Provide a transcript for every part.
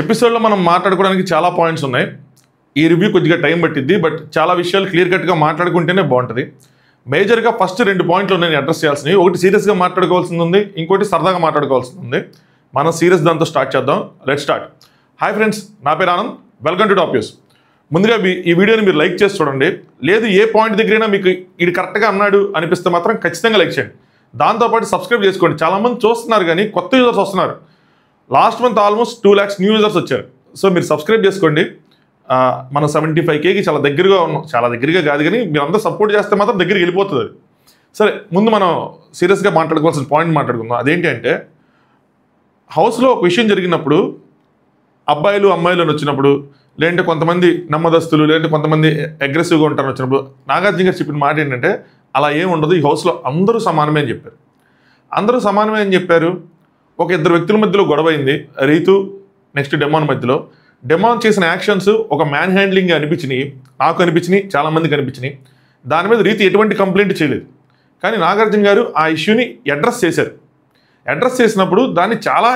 ఎపిసోడ్లో మనం మాట్లాడుకోవడానికి చాలా పాయింట్స్ ఉన్నాయి. ఈ రివ్యూ కొద్దిగా టైం పట్టిద్ది, బట్ చాలా విషయాలు క్లియర్ కట్గా మాట్లాడుకుంటేనే బాగుంటుంది. మేజర్గా ఫస్ట్ 2 పాయింట్లు నేను అడ్రస్ చేయాల్సినవి. ఒకటి సీరియస్గా మాట్లాడుకోవాల్సింది ఉంది, ఇంకోటి సరదాగా మాట్లాడుకోవాల్సింది ఉంది. మనం సీరియస్ దాంతో స్టార్ట్ చేద్దాం. Let start. హాయ్ ఫ్రెండ్స్, నా పేరు Anand. Welcome to top news. ముందుగా ఈ వీడియోని మీరు లైక్ చేసి చూడండి. లేదు ఏ పాయింట్ దగ్గరైనా మీకు ఇది కరెక్ట్గా అన్నాడు అనిపిస్తే మాత్రం ఖచ్చితంగా లైక్ చేయండి. దాంతోపాటు సబ్స్క్రైబ్ చేసుకోండి. చాలామంది చూస్తున్నారు కానీ కొత్త యూజర్స్ వస్తున్నారు. Last month almost 2 lakhs new users వచ్చారు. సో మీరు సబ్స్క్రైబ్ చేసుకోండి. మనం 75Kకి చాలా దగ్గరగా ఉన్నాం. చాలా దగ్గరగా కాదు కానీ మీరు అందరూ సపోర్ట్ చేస్తే మాత్రం దగ్గరికి వెళ్ళిపోతుంది. సరే, ముందు మనం సీరియస్గా మాట్లాడుకోవాల్సిన పాయింట్ మాట్లాడుకుందాం. అదేంటి అంటే, హౌస్లో ఒక విషయం జరిగినప్పుడు అబ్బాయిలు అమ్మాయిలు అని వచ్చినప్పుడు, లేదంటే కొంతమంది నెమ్మదస్తులు, లేదంటే కొంతమంది అగ్రెసివ్గా ఉంటారని వచ్చినప్పుడు నాగార్జున గారు చెప్పిన మాట ఏంటంటే, అలా ఏం ఉండదు, ఈ హౌస్లో అందరూ సమానమే అని చెప్పారు. అందరూ సమానమే అని చెప్పారు. ఒక 2 వ్యక్తుల మధ్యలో గొడవ అయింది. రీతు నెక్స్ట్ డెమాన్ మధ్యలో. డెమాన్ చేసిన యాక్షన్స్ ఒక మ్యాన్ హ్యాండ్లింగ్ అనిపించినాయి, నాకు అనిపించినాయి, చాలామందికి అనిపించినాయి. దాని మీద రీతు ఎటువంటి కంప్లైంట్ చేయలేదు. కానీ నాగార్జున గారు ఆ ఇష్యూని అడ్రస్ చేశారు. అడ్రస్ చేసినప్పుడు దాన్ని చాలా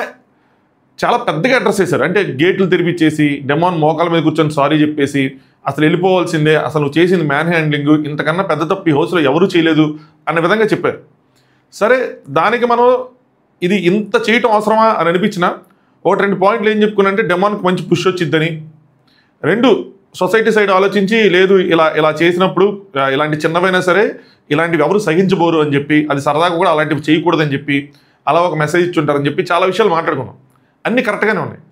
చాలా పెద్దగా అడ్రస్ చేశారు. అంటే గేట్లు తెరిపించేసి డెమాన్ మోకాల మీద కూర్చొని సారీ చెప్పేసి, అసలు వెళ్ళిపోవాల్సిందే, అసలు నువ్వు చేసింది మ్యాన్ హ్యాండ్లింగ్, ఇంతకన్నా పెద్ద తప్పు ఈ హౌస్లో ఎవరూ చేయలేదు అన్న విధంగా చెప్పారు. సరే, దానికి మనం ఇది ఇంత చేయటం అవసరమా అని అనిపించిన 1-2 పాయింట్లు ఏం చెప్పుకున్నంటే, డెమాన్కి మంచి పుష్ వచ్చిద్దని. 2, సొసైటీ సైడ్ ఆలోచించి లేదు ఇలా చేసినప్పుడు ఇలాంటి చిన్నవైనా సరే ఇలాంటివి ఎవరు సహించబోరు అని చెప్పి, అది సరదాగా కూడా అలాంటివి చేయకూడదని చెప్పి అలా ఒక మెసేజ్ ఇచ్చుంటారని చెప్పి చాలా విషయాలు మాట్లాడుకున్నాం. అన్నీ కరెక్ట్గానే ఉన్నాయి.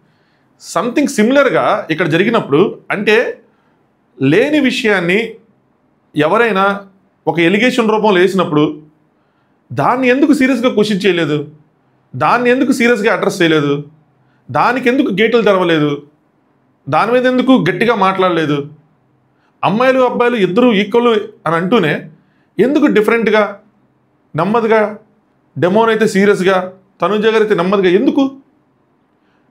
సంథింగ్ సిమిలర్గా ఇక్కడ జరిగినప్పుడు, అంటే లేని విషయాన్ని ఎవరైనా ఒక ఎలిగేషన్ రూపంలో వేసినప్పుడు దాన్ని ఎందుకు సీరియస్గా క్వశ్చన్ చేయలేదు? దాన్ని ఎందుకు సీరియస్గా అడ్రస్ చేయలేదు? దానికి ఎందుకు గేట్లు తెరవలేదు? దాని మీద ఎందుకు గట్టిగా మాట్లాడలేదు? అమ్మాయిలు అబ్బాయిలు ఇద్దరు ఈక్వల్ అని అంటూనే ఎందుకు డిఫరెంట్గా నెమ్మదిగా, డెమోన్ అయితే సీరియస్గా, తనుజ గారు అయితే నెమ్మదిగా ఎందుకు?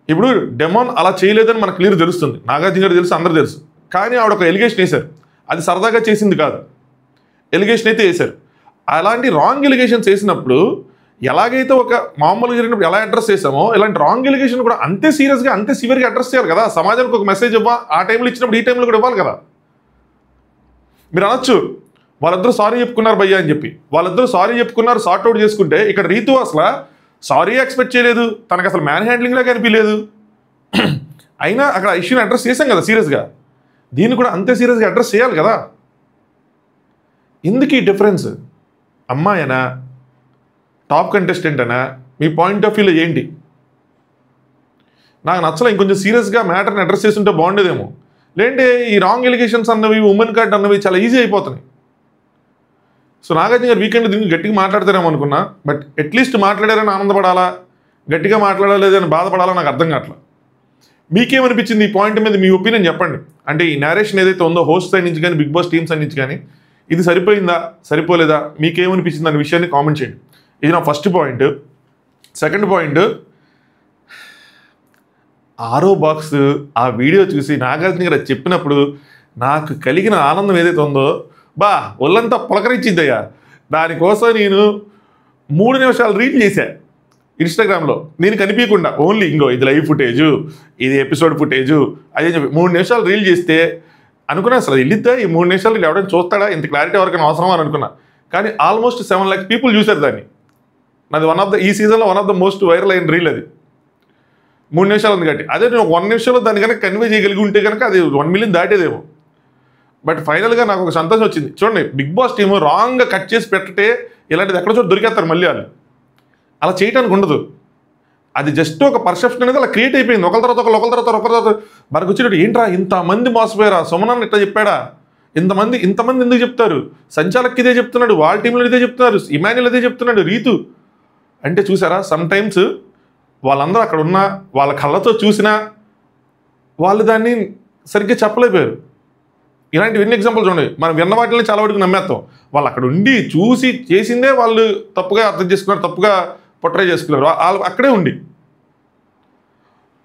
ఇప్పుడు డెమోన్ అలా చేయలేదని మనకు క్లియర్ తెలుస్తుంది. నాగార్జున గారు తెలుసు, అందరూ తెలుసు. కానీ ఆవిడ ఒక ఎలిగేషన్ వేశారు. అది సరదాగా చేసింది కాదు, ఎలిగేషన్ అయితే వేశారు. అలాంటి రాంగ్ ఎలిగేషన్స్ వేసినప్పుడు ఎలాగైతే ఒక మామూలుగా జరిగినప్పుడు ఎలా అడ్రస్ చేసామో, ఇలాంటి రాంగ్ ఎలిగేషన్ కూడా అంతే సీరియస్గా, అంతే సివియర్గా అడ్రస్ చేయాలి కదా. సమాజానికి ఒక మెసేజ్ ఇవ్వాలి. ఆ టైంలో ఇచ్చినప్పుడు ఈ టైంలో కూడా ఇవ్వాలి కదా. మీరు అనొచ్చు, వాళ్ళిద్దరూ సారీ చెప్పుకున్నారు భయ్యా అని చెప్పి. వాళ్ళిద్దరూ సారీ చెప్పుకున్నారు, సార్ట్ అవుట్ చేసుకుంటే, ఇక్కడ రీతు అసలు సారీ ఎక్స్పెక్ట్ చేయలేదు, తనకు అసలు మ్యాన్ హ్యాండ్లింగ్లా కనిపించలేదు. అయినా అక్కడ ఇష్యూని అడ్రస్ చేశాం కదా సీరియస్గా. దీన్ని కూడా అంతే సీరియస్గా అడ్రస్ చేయాలి కదా. ఎందుకు ఈ డిఫరెన్స్? అమ్మాయినా, టాప్ కంటెస్టెంట్ అనా, మీ పాయింట్ ఆఫ్ వ్యూలో ఏంటి? నాకు నచ్చలే. ఇంకొంచెం సీరియస్గా మ్యాటర్ని అడ్రస్ చేస్తుంటే బాగుండేదేమో. లేదంటే ఈ రాంగ్ ఎలిగేషన్స్ అన్నవి, ఉమెన్ కార్డ్ అన్నవి చాలా ఈజీ అయిపోతున్నాయి. సో నాగార్జున గారు వీకెండ్ దీనికి గట్టిగా మాట్లాడతారేమో అనుకున్నా, బట్ అట్లీస్ట్ మాట్లాడారని ఆనందపడాలా, గట్టిగా మాట్లాడలేదని బాధపడాలా నాకు అర్థం కావట్లేదు. మీకేమనిపించింది ఈ పాయింట్ మీద? మీ ఒపీనియన్ చెప్పండి. అంటే ఈ నేరేషన్ ఏదైతే ఉందో హోస్ట్ సైడ్ నుంచి కానీ, బిగ్ బాస్ టీమ్ సైడ్ నుంచి కానీ, ఇది సరిపోయిందా, సరిపోలేదా, మీకేమనిపించింది అనే విషయాన్ని కామెంట్ చేయండి. ఇది నా ఫస్ట్ పాయింట్. సెకండ్ పాయింట్, 6వ బాక్స్ ఆ వీడియో చూసి నాగార్జున గారు చెప్పినప్పుడు నాకు కలిగిన ఆనందం ఏదైతే ఉందో, ఒళ్ళంతా పులకరించిందయ్యా. దానికోసం నేను 3 నిమిషాలు రీల్ చేశా ఇన్స్టాగ్రామ్లో. నేను కనిపించకుండా ఓన్లీ ఇంకో ఇది లైవ్ ఫుటేజు, ఇది ఎపిసోడ్ ఫుటేజు అదే చెప్పి 3 నిమిషాలు రీల్ చేస్తే అనుకున్నా, అసలు వెళ్ళిద్దా ఈ 3 నిమిషాలు ఎవరైనా చూస్తాడా, ఇంత క్లారిటీ ఎవరికైనా అవసరమా అని అనుకున్నా. కానీ ఆల్మోస్ట్ 7 lakhs పీపుల్ చూశారు దాన్ని. నాది ఈ సీజన్లో one of the most viral అయిన రీల్ అది. 3 నిమిషాలు ఉంది కాబట్టి. అదే నేను 1 నిమిషంలో దాన్ని కనుక కన్వే చేయగలిగి ఉంటే కనుక అది 1 million దాటేదేమో. బట్ ఫైనల్గా నాకు ఒక సంతోషం వచ్చింది. చూడండి, బిగ్ బాస్ టీము రాంగ్గా కట్ చేసి పెట్టే ఇలాంటిది ఎక్కడ చోట దొరికేస్తారు మళ్ళీ వాళ్ళు. అలా చేయటానికి ఉండదు. అది జస్ట్ ఒక పర్సెప్షన్ అనేది అలా క్రియేట్ అయిపోయింది. ఒకరి తర్వాత మనకు వచ్చినట్టు ఏంట్రా ఇంతమంది మోసపోయారా, సుమనాన్ని ఇట్లా చెప్పాడా, ఇంతమంది ఎందుకు చెప్తారు, సంచాలక్ ఇదే చెప్తున్నాడు, వాళ్ళ టీంలో ఇదే చెప్తున్నారు, ఇమాన్యుల్ ఇదే చెప్తున్నాడు, రీతు అంటే చూసారా. సమ్టైమ్స్ వాళ్ళందరూ అక్కడ ఉన్న వాళ్ళ కళ్ళతో చూసినా వాళ్ళు దాన్ని సరిగ్గా చెప్పలేకపోయారు. ఇలాంటివి ఎన్ని ఎగ్జాంపుల్స్ ఉన్నాయి. మనం విన్న వాటిని చాలా వరకు నమ్మేస్తాం. వాళ్ళు అక్కడ ఉండి చూసి చేసిందే వాళ్ళు తప్పుగా అర్థం చేసుకున్నారు, తప్పుగా పొట్రే చేసుకున్నారు వాళ్ళు అక్కడే ఉండి.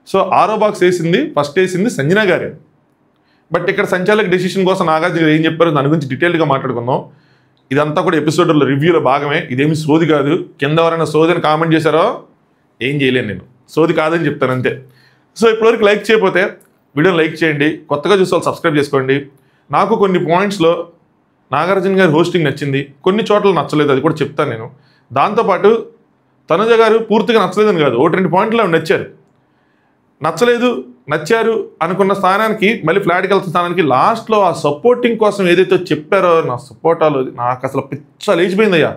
సో 6వ బాక్స్ ఫస్ట్ వేసింది సంజన గారే. బట్ ఇక్కడ సంచాలక డెసిషన్ కోసం నాగార్జున ఏం చెప్పారో దాని గురించి డీటెయిల్గా మాట్లాడుకుందాం. ఇదంతా కూడా ఎపిసోడ్లో రివ్యూలో భాగమే, ఇదేమి సోది కాదు. కింద ఎవరైనా సోది అని కామెంట్ చేశారో ఏం చేయలేను, నేను సోది కాదని చెప్తాను అంతే. సో ఇప్పటివరకు లైక్ చేయకపోతే వీడియోని లైక్ చేయండి, కొత్తగా చూసే వాళ్ళు సబ్స్క్రైబ్ చేసుకోండి. నాకు కొన్ని పాయింట్స్లో నాగార్జున గారి హోస్టింగ్ నచ్చింది, కొన్ని చోట్ల నచ్చలేదు, అది కూడా చెప్తాను నేను. దాంతోపాటు తనుజ గారు పూర్తిగా నచ్చలేదని కాదు, 1-2 పాయింట్లు నచ్చారు. నచ్చలేదు నచ్చారు అనుకున్న స్థానానికి మళ్ళీ ఫ్లాట్కి వెళ్తున్న స్థానానికి లాస్ట్లో ఆ సపోర్టింగ్ కోసం ఏదైతే చెప్పారో నా సపోర్టాలు నాకు అసలు పిచ్చ లేచిపోయిందయ్యా.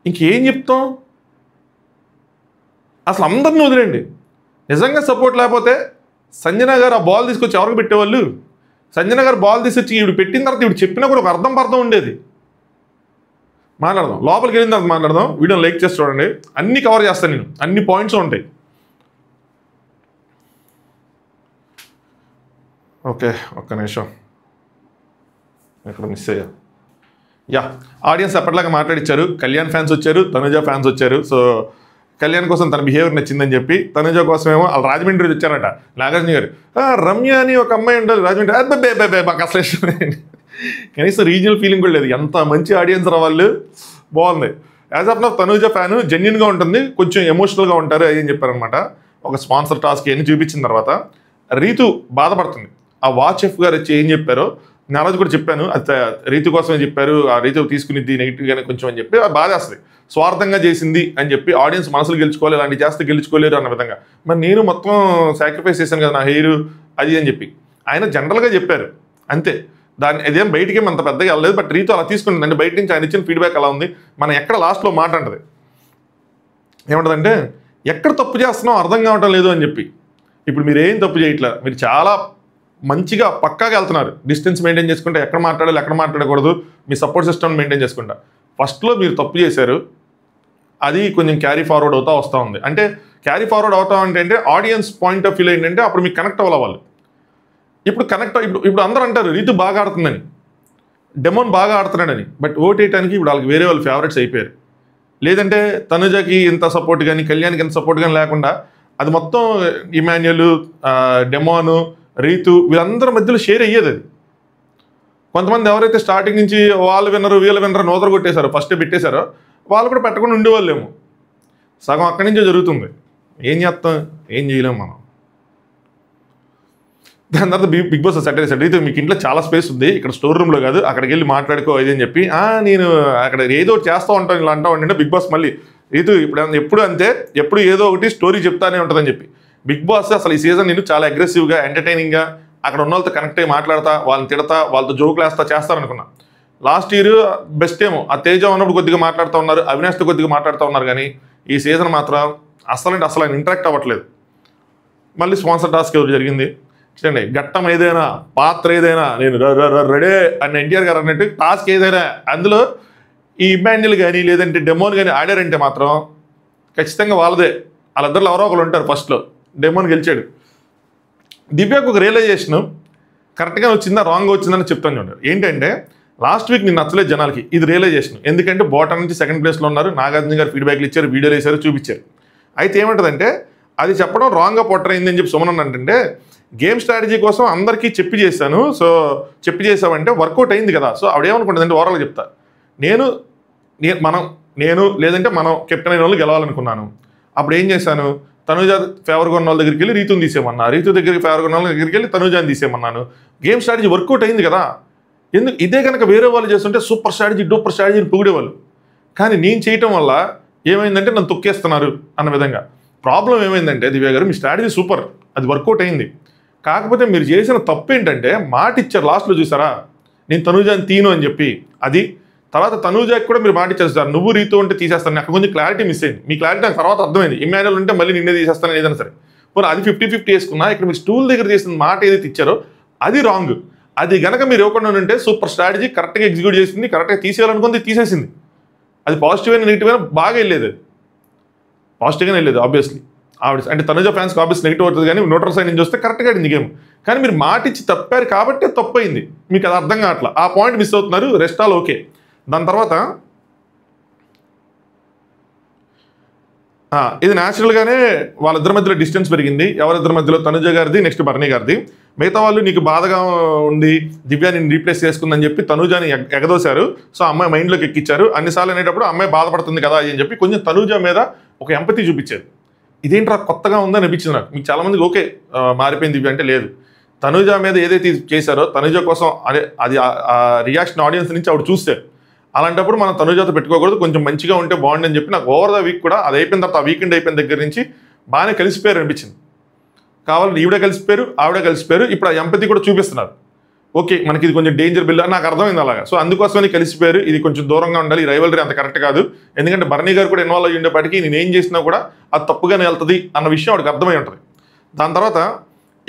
ఇంకేం చెప్తాం, అసలు అందరిని వదిలేండి. నిజంగా సపోర్ట్ లేకపోతే సంజన గారు ఆ బాల్ తీసుకొచ్చి ఎవరికి పెట్టేవాళ్ళు? సంజన గారు బాల్ తీసుకొచ్చి ఈవిడ పెట్టిన తర్వాత ఈవిడ చెప్పినా కూడా ఒక అర్థం ఉండేది. మాట్లాడదాం, లోపలికి వెళ్ళిన తర్వాత మాట్లాడదాం. వీడియోని లైక్ చేసి చూడండి, అన్నీ కవర్ చేస్తాను నేను, అన్ని పాయింట్స్ ఉంటాయి. ఓకే, ఒక్క నిమిషం, ఇక్కడ మిస్ అయ్యా. యా, ఆడియన్స్ ఎప్పటిలాగా మాట్లాడిచ్చారు. కళ్యాణ్ ఫ్యాన్స్ వచ్చారు, తనుజ ఫ్యాన్స్ వచ్చారు. సో కళ్యాణ్ కోసం తన బిహేవియర్ నచ్చిందని చెప్పి, తనుజ కోసం ఏమో వాళ్ళు రాజమండ్రి వచ్చారట నాగార్జున గారు. రమ్య అని ఒక అమ్మాయి ఉంటుంది రాజమండ్రి, అబ్బాయి మాకు అసలు ఇష్టం. కనీసం రీజనల్ ఫీలింగ్ కూడా లేదు. ఎంత మంచి ఆడియన్స్ రా వాళ్ళు, బాగుంది. As of now Tanuja fan జెన్యున్గా ఉంటుంది, కొంచెం ఎమోషనల్గా ఉంటారు అని చెప్పారనమాట. ఒక స్పాన్సర్ టాస్క్ అన్ని చూపించిన తర్వాత రీతు బాధపడుతుంది. ఆ వాచ్ ఎఫ్ గారు వచ్చి ఏం చెప్పారో నేను ఆ రోజు కూడా చెప్పాను, అది రీతు కోసమే చెప్పారు, ఆ రీతు తీసుకునిద్ది నెగిటివ్గానే కొంచెం అని చెప్పి బాధేస్తుంది. స్వార్థంగా చేసింది అని చెప్పి ఆడియన్స్ మనసులు గెలుచుకోవాలి, అలాంటి చేస్తే గెలుచుకోలేరు అన్న విధంగా. మరి నేను మొత్తం సాక్రిఫైస్ చేశాను కదా నా హెయిర్ అది అని చెప్పి ఆయన జనరల్గా చెప్పారు అంతే. దాన్ని ఇదేం బయటికి అంత పెద్దగా వెళ్ళలేదు. బట్ రీతు అలా తీసుకుంటుంది అంటే బయట నుంచి ఆయన ఇచ్చిన ఫీడ్బ్యాక్ అలా ఉంది. మనం ఎక్కడ లాస్ట్లో మాట అంటది ఏమంటుందంటే, ఎక్కడ తప్పు చేస్తున్నాం అర్థం కావటం లేదు అని చెప్పి. ఇప్పుడు మీరు ఏం తప్పు చేయట్లేదు, మీరు చాలా మంచిగా పక్కాగా వెళ్తున్నారు. డిస్టెన్స్ మెయింటైన్ చేసుకుంటే ఎక్కడ మాట్లాడాలి ఎక్కడ మాట్లాడకూడదు, మీ సపోర్ట్ సిస్టమ్ మెయింటైన్ చేసుకుంటా. ఫస్ట్లో మీరు తప్పు చేశారు, అది కొంచెం క్యారీ ఫార్వర్డ్ అవుతా వస్తూ ఉంది. అంటే క్యారీ ఫార్వర్డ్ అవుతా అంటే ఆడియన్స్ పాయింట్ ఆఫ్ వ్యూలో ఏంటంటే అప్పుడు మీకు కనెక్ట్ అవ్వాలి. ఇప్పుడు ఇప్పుడు అందరూ అంటారు రీతు బాగా ఆడుతుందని, డెమోన్ బాగా ఆడుతున్నాడని. బట్ ఓటేయటానికి ఇప్పుడు వాళ్ళకి వేరే వాళ్ళు ఫేవరెట్స్ అయిపోయారు. లేదంటే తనుజకి ఇంత సపోర్ట్ కానీ కళ్యాణ్కి ఇంత సపోర్ట్ కానీ లేకుండా అది మొత్తం ఇమాన్యుయల్, డెమోను, రీతు వీళ్ళందరి మధ్యలో షేర్ అయ్యేది. అది కొంతమంది ఎవరైతే స్టార్టింగ్ నుంచి వాళ్ళు విన్నరు వీళ్ళు విన్నరు నోదర కొట్టేశారో, ఫస్ట్ పెట్టేశారో వాళ్ళు కూడా పెట్టకుండా ఉండేవాళ్ళేమో. సగం అక్కడి నుంచే జరుగుతుంది. ఏం చేస్తాం, ఏం చేయలేము మనం. దాని తర్వాత బిగ్ బాస్ సెట్ చేశాడు, రీతు మీకు ఇంట్లో చాలా స్పేస్ ఉంది, ఇక్కడ స్టోర్ రూమ్లో కాదు అక్కడికి వెళ్ళి మాట్లాడుకో ఇది అని చెప్పి. నేను అక్కడ ఏదో ఒకటి చేస్తూ ఉంటాను ఇలా అంటా ఉంటే బిగ్ బాస్ మళ్ళీ రీతు ఎప్పుడు అంతే, ఎప్పుడు ఏదో ఒకటి స్టోరీ చెప్తానే ఉంటుందని చెప్పి. బిగ్ బాస్ అసలు ఈ సీజన్ నేను చాలా అగ్రెసివ్గా ఎంటర్టైనింగ్గా అక్కడ ఉన్న వాళ్ళతో కనెక్ట్ అయ్యి మాట్లాడతా, వాళ్ళని తిడతా, వాళ్ళతో జోకులు వేస్తా చేస్తారనుకున్నా. లాస్ట్ ఇయర్ బెస్ట్ ఏమో ఆ తేజ ఉన్నప్పుడు కొద్దిగా మాట్లాడుతూ ఉన్నారు, అవినాష్తో కొద్దిగా మాట్లాడుతూ ఉన్నారు. కానీ ఈ సీజన్ మాత్రం అసలు ఆయన ఇంటరాక్ట్ అవ్వట్లేదు. మళ్ళీ స్పాన్సర్ టాస్క్ ఎవరు జరిగింది చూడండి, ఘట్టం ఏదైనా పాత్ర ఏదైనా నేను రెడీ అని ఎన్టీఆర్ గారు అన్నట్టు టాస్క్ ఏదైనా అందులో ఈ ఇమాన్యుయల్ కానీ లేదంటే డెమోన్ కానీ ఆడారంటే మాత్రం ఖచ్చితంగా వాళ్ళదే. వాళ్ళిద్దరిలో ఎవరో ఒకరు ఉంటారు. ఫస్ట్లో డెమోన్ గెలిచాడు. దివ్యాకు ఒక రియలైజేషన్ కరెక్ట్గా వచ్చిందా రాంగ్గా వచ్చిందని చెప్తాను చూడండి. ఏంటంటే లాస్ట్ వీక్ నేను నచ్చలేదు జనాలకి, ఇది రియలైజేషన్. ఎందుకంటే బాటమ్ నుంచి సెకండ్ ప్లేస్లో ఉన్నారు, నాగార్జున గారు ఫీడ్బ్యాక్లు ఇచ్చారు, వీడియోలు వేశారు, చూపించారు. అయితే ఏమంటుందంటే అది చెప్పడం రాంగ్గా పొట్టరైంది అని చెప్పి సుమన్ అంటే గేమ్ స్ట్రాటజీ కోసం అందరికీ చెప్పి చేశాను. సో చెప్పి చేసామంటే వర్కౌట్ అయింది కదా. సో ఆవిడేమనుకుంటుందంటే ఓవరాల్గా చెప్తా, నేను లేదంటే మనం కెప్టెన్ అయిన వాళ్ళు గెలవాలనుకున్నాను. అప్పుడు ఏం చేశాను, తనుజ ఫేవర్గా ఉన్న వాళ్ళ దగ్గరికి వెళ్ళి రీతుని తీసేయమన్నా, రీతు దగ్గరికి ఫేవర్గా ఉన్న వాళ్ళ దగ్గరికి వెళ్ళి తనుజాని తీసేయమన్నాను. గేమ్ స్ట్రాటజీ వర్కౌట్ అయింది కదా. ఎందుకు ఇదే కనుక వేరే వాళ్ళు చేస్తుంటే సూపర్ స్ట్రాటజీ డూపర్ స్ట్రాటజీని పొగిడేవాళ్ళు. కానీ నేను చేయటం వల్ల ఏమైందంటే నన్ను తొక్కేస్తున్నారు అన్న విధంగా. ప్రాబ్లం ఏమైందంటే దివ్య గారు మీ స్ట్రాటజీ సూపర్, అది వర్కౌట్ అయింది. కాకపోతే మీరు చేసిన తప్పు ఏంటంటే మాట ఇచ్చారు లాస్ట్లో చూసారా, నేను తనుజాని తీను అని చెప్పి. అది తర్వాత తనుజాకి కూడా మీరు మాట ఇచ్చారు సార్, నువ్వు రీతు అంటే తీసేస్తాను. అక్కడ కొంచెం క్లారిటీ మిస్ అయింది. మీ క్లారిటీ నాకు తర్వాత అర్థమైంది, ఇమాన్యుయల్ ఉంటే మళ్ళీ నిన్నే తీసేస్తాను ఏదైనా సరే. పోనీ అది 50-50 వేసుకున్నా, ఇక్కడ మీరు స్టూల్ దగ్గర చేసిన మాట ఏదైతే ఇచ్చారో అది రాంగ్. అది గనక మీరు ఇవ్వకుండా ఉంటే సూపర్ స్ట్రాటజీ కరెక్ట్గా ఎగ్జిక్యూట్ చేసింది, కరెక్ట్గా తీసేయాలనుకుంది తీసేసింది. అది పాజిటివ్ అయినా నెగిటివ్ అయినా బాగా వెళ్ళేది, అది పాజిటివ్గానే వెళ్ళేది. ఆబ్వియస్లీ ఆవిడ అంటే తనుజ ఫ్యాన్స్కి ఆబ్వియస్ నెగిటివ్ అవుతుంది, కానీ న్యూట్రల్ సైడ్ నుంచి వస్తే కరెక్ట్గా ఆడింది గేమ్. కానీ మీరు మాట ఇచ్చి తప్పారు కాబట్టి తప్పు అయింది, మీకు అది అర్థం కావట్లా. ఆ పాయింట్ మిస్ అవుతున్నారు, రెస్ట్ ఆల్ ఓకే. దాని తర్వాత ఇది న్యాచురల్గానే వాళ్ళిద్దరి మధ్యలో డిస్టెన్స్ పెరిగింది. ఎవరిద్దరి మధ్యలో తనుజ గారిది, నెక్స్ట్ బర్నీ గారిది. మిగతా వాళ్ళు నీకు బాధగా ఉంది దివ్య నేను రీప్లేస్ చేసుకుందని చెప్పి తనుజాని ఎగదోశారు. సో అమ్మాయి మైండ్లోకి ఎక్కించారు. అన్నిసార్లు అనేటప్పుడు అమ్మాయి బాధపడుతుంది కదా అని చెప్పి కొంచెం తనుజ మీద ఒక ఎంపతి చూపించారు. ఇదేంట్రా కొత్తగా ఉందని అనిపించింది నాకు. మీకు చాలామందికి ఓకే మారిపోయింది దివ్య అంటే, లేదు. తనుజ మీద ఏదైతే చేశారో తనుజ కోసం అదే అది రియాక్షన్ ఆడియన్స్ నుంచి ఆవిడ చూస్తే, అలాంటప్పుడు మనం తనుజతో పెట్టుకోకూడదు, కొంచెం మంచిగా ఉంటే బాగుండని చెప్పి నాకు ఓవర్ ద వీక్ కూడా అది అయిపోయిన తర్వాత ఆ వీకెండ్ అయిపోయిన దగ్గర నుంచి బాగానే కలిసిపోయారు అనిపించింది. కావాలని ఈవిడ కలిసిపోయారు, ఆవిడ కలిసిపోయారు. ఇప్పుడు ఆ ఎంపతి కూడా చూపిస్తున్నారు. ఓకే, మనకి ఇది కొంచెం డేంజర్ బిల్ అని నాకు అర్థమైంది అలాగా. సో అందుకోసమని కలిసిపోయారు. ఇది కొంచెం దూరంగా ఉండాలి, ఈ రైవలరీ అంత కరెక్ట్ కాదు. ఎందుకంటే బర్నీ గారు కూడా ఇన్వాల్వ్ అయ్యి ఉండేపాటికి నేను ఏం చేసినా కూడా అది తప్పుగానే వెళ్తుంది అన్న విషయం వాడికి అర్థమై ఉంటుంది. దాని తర్వాత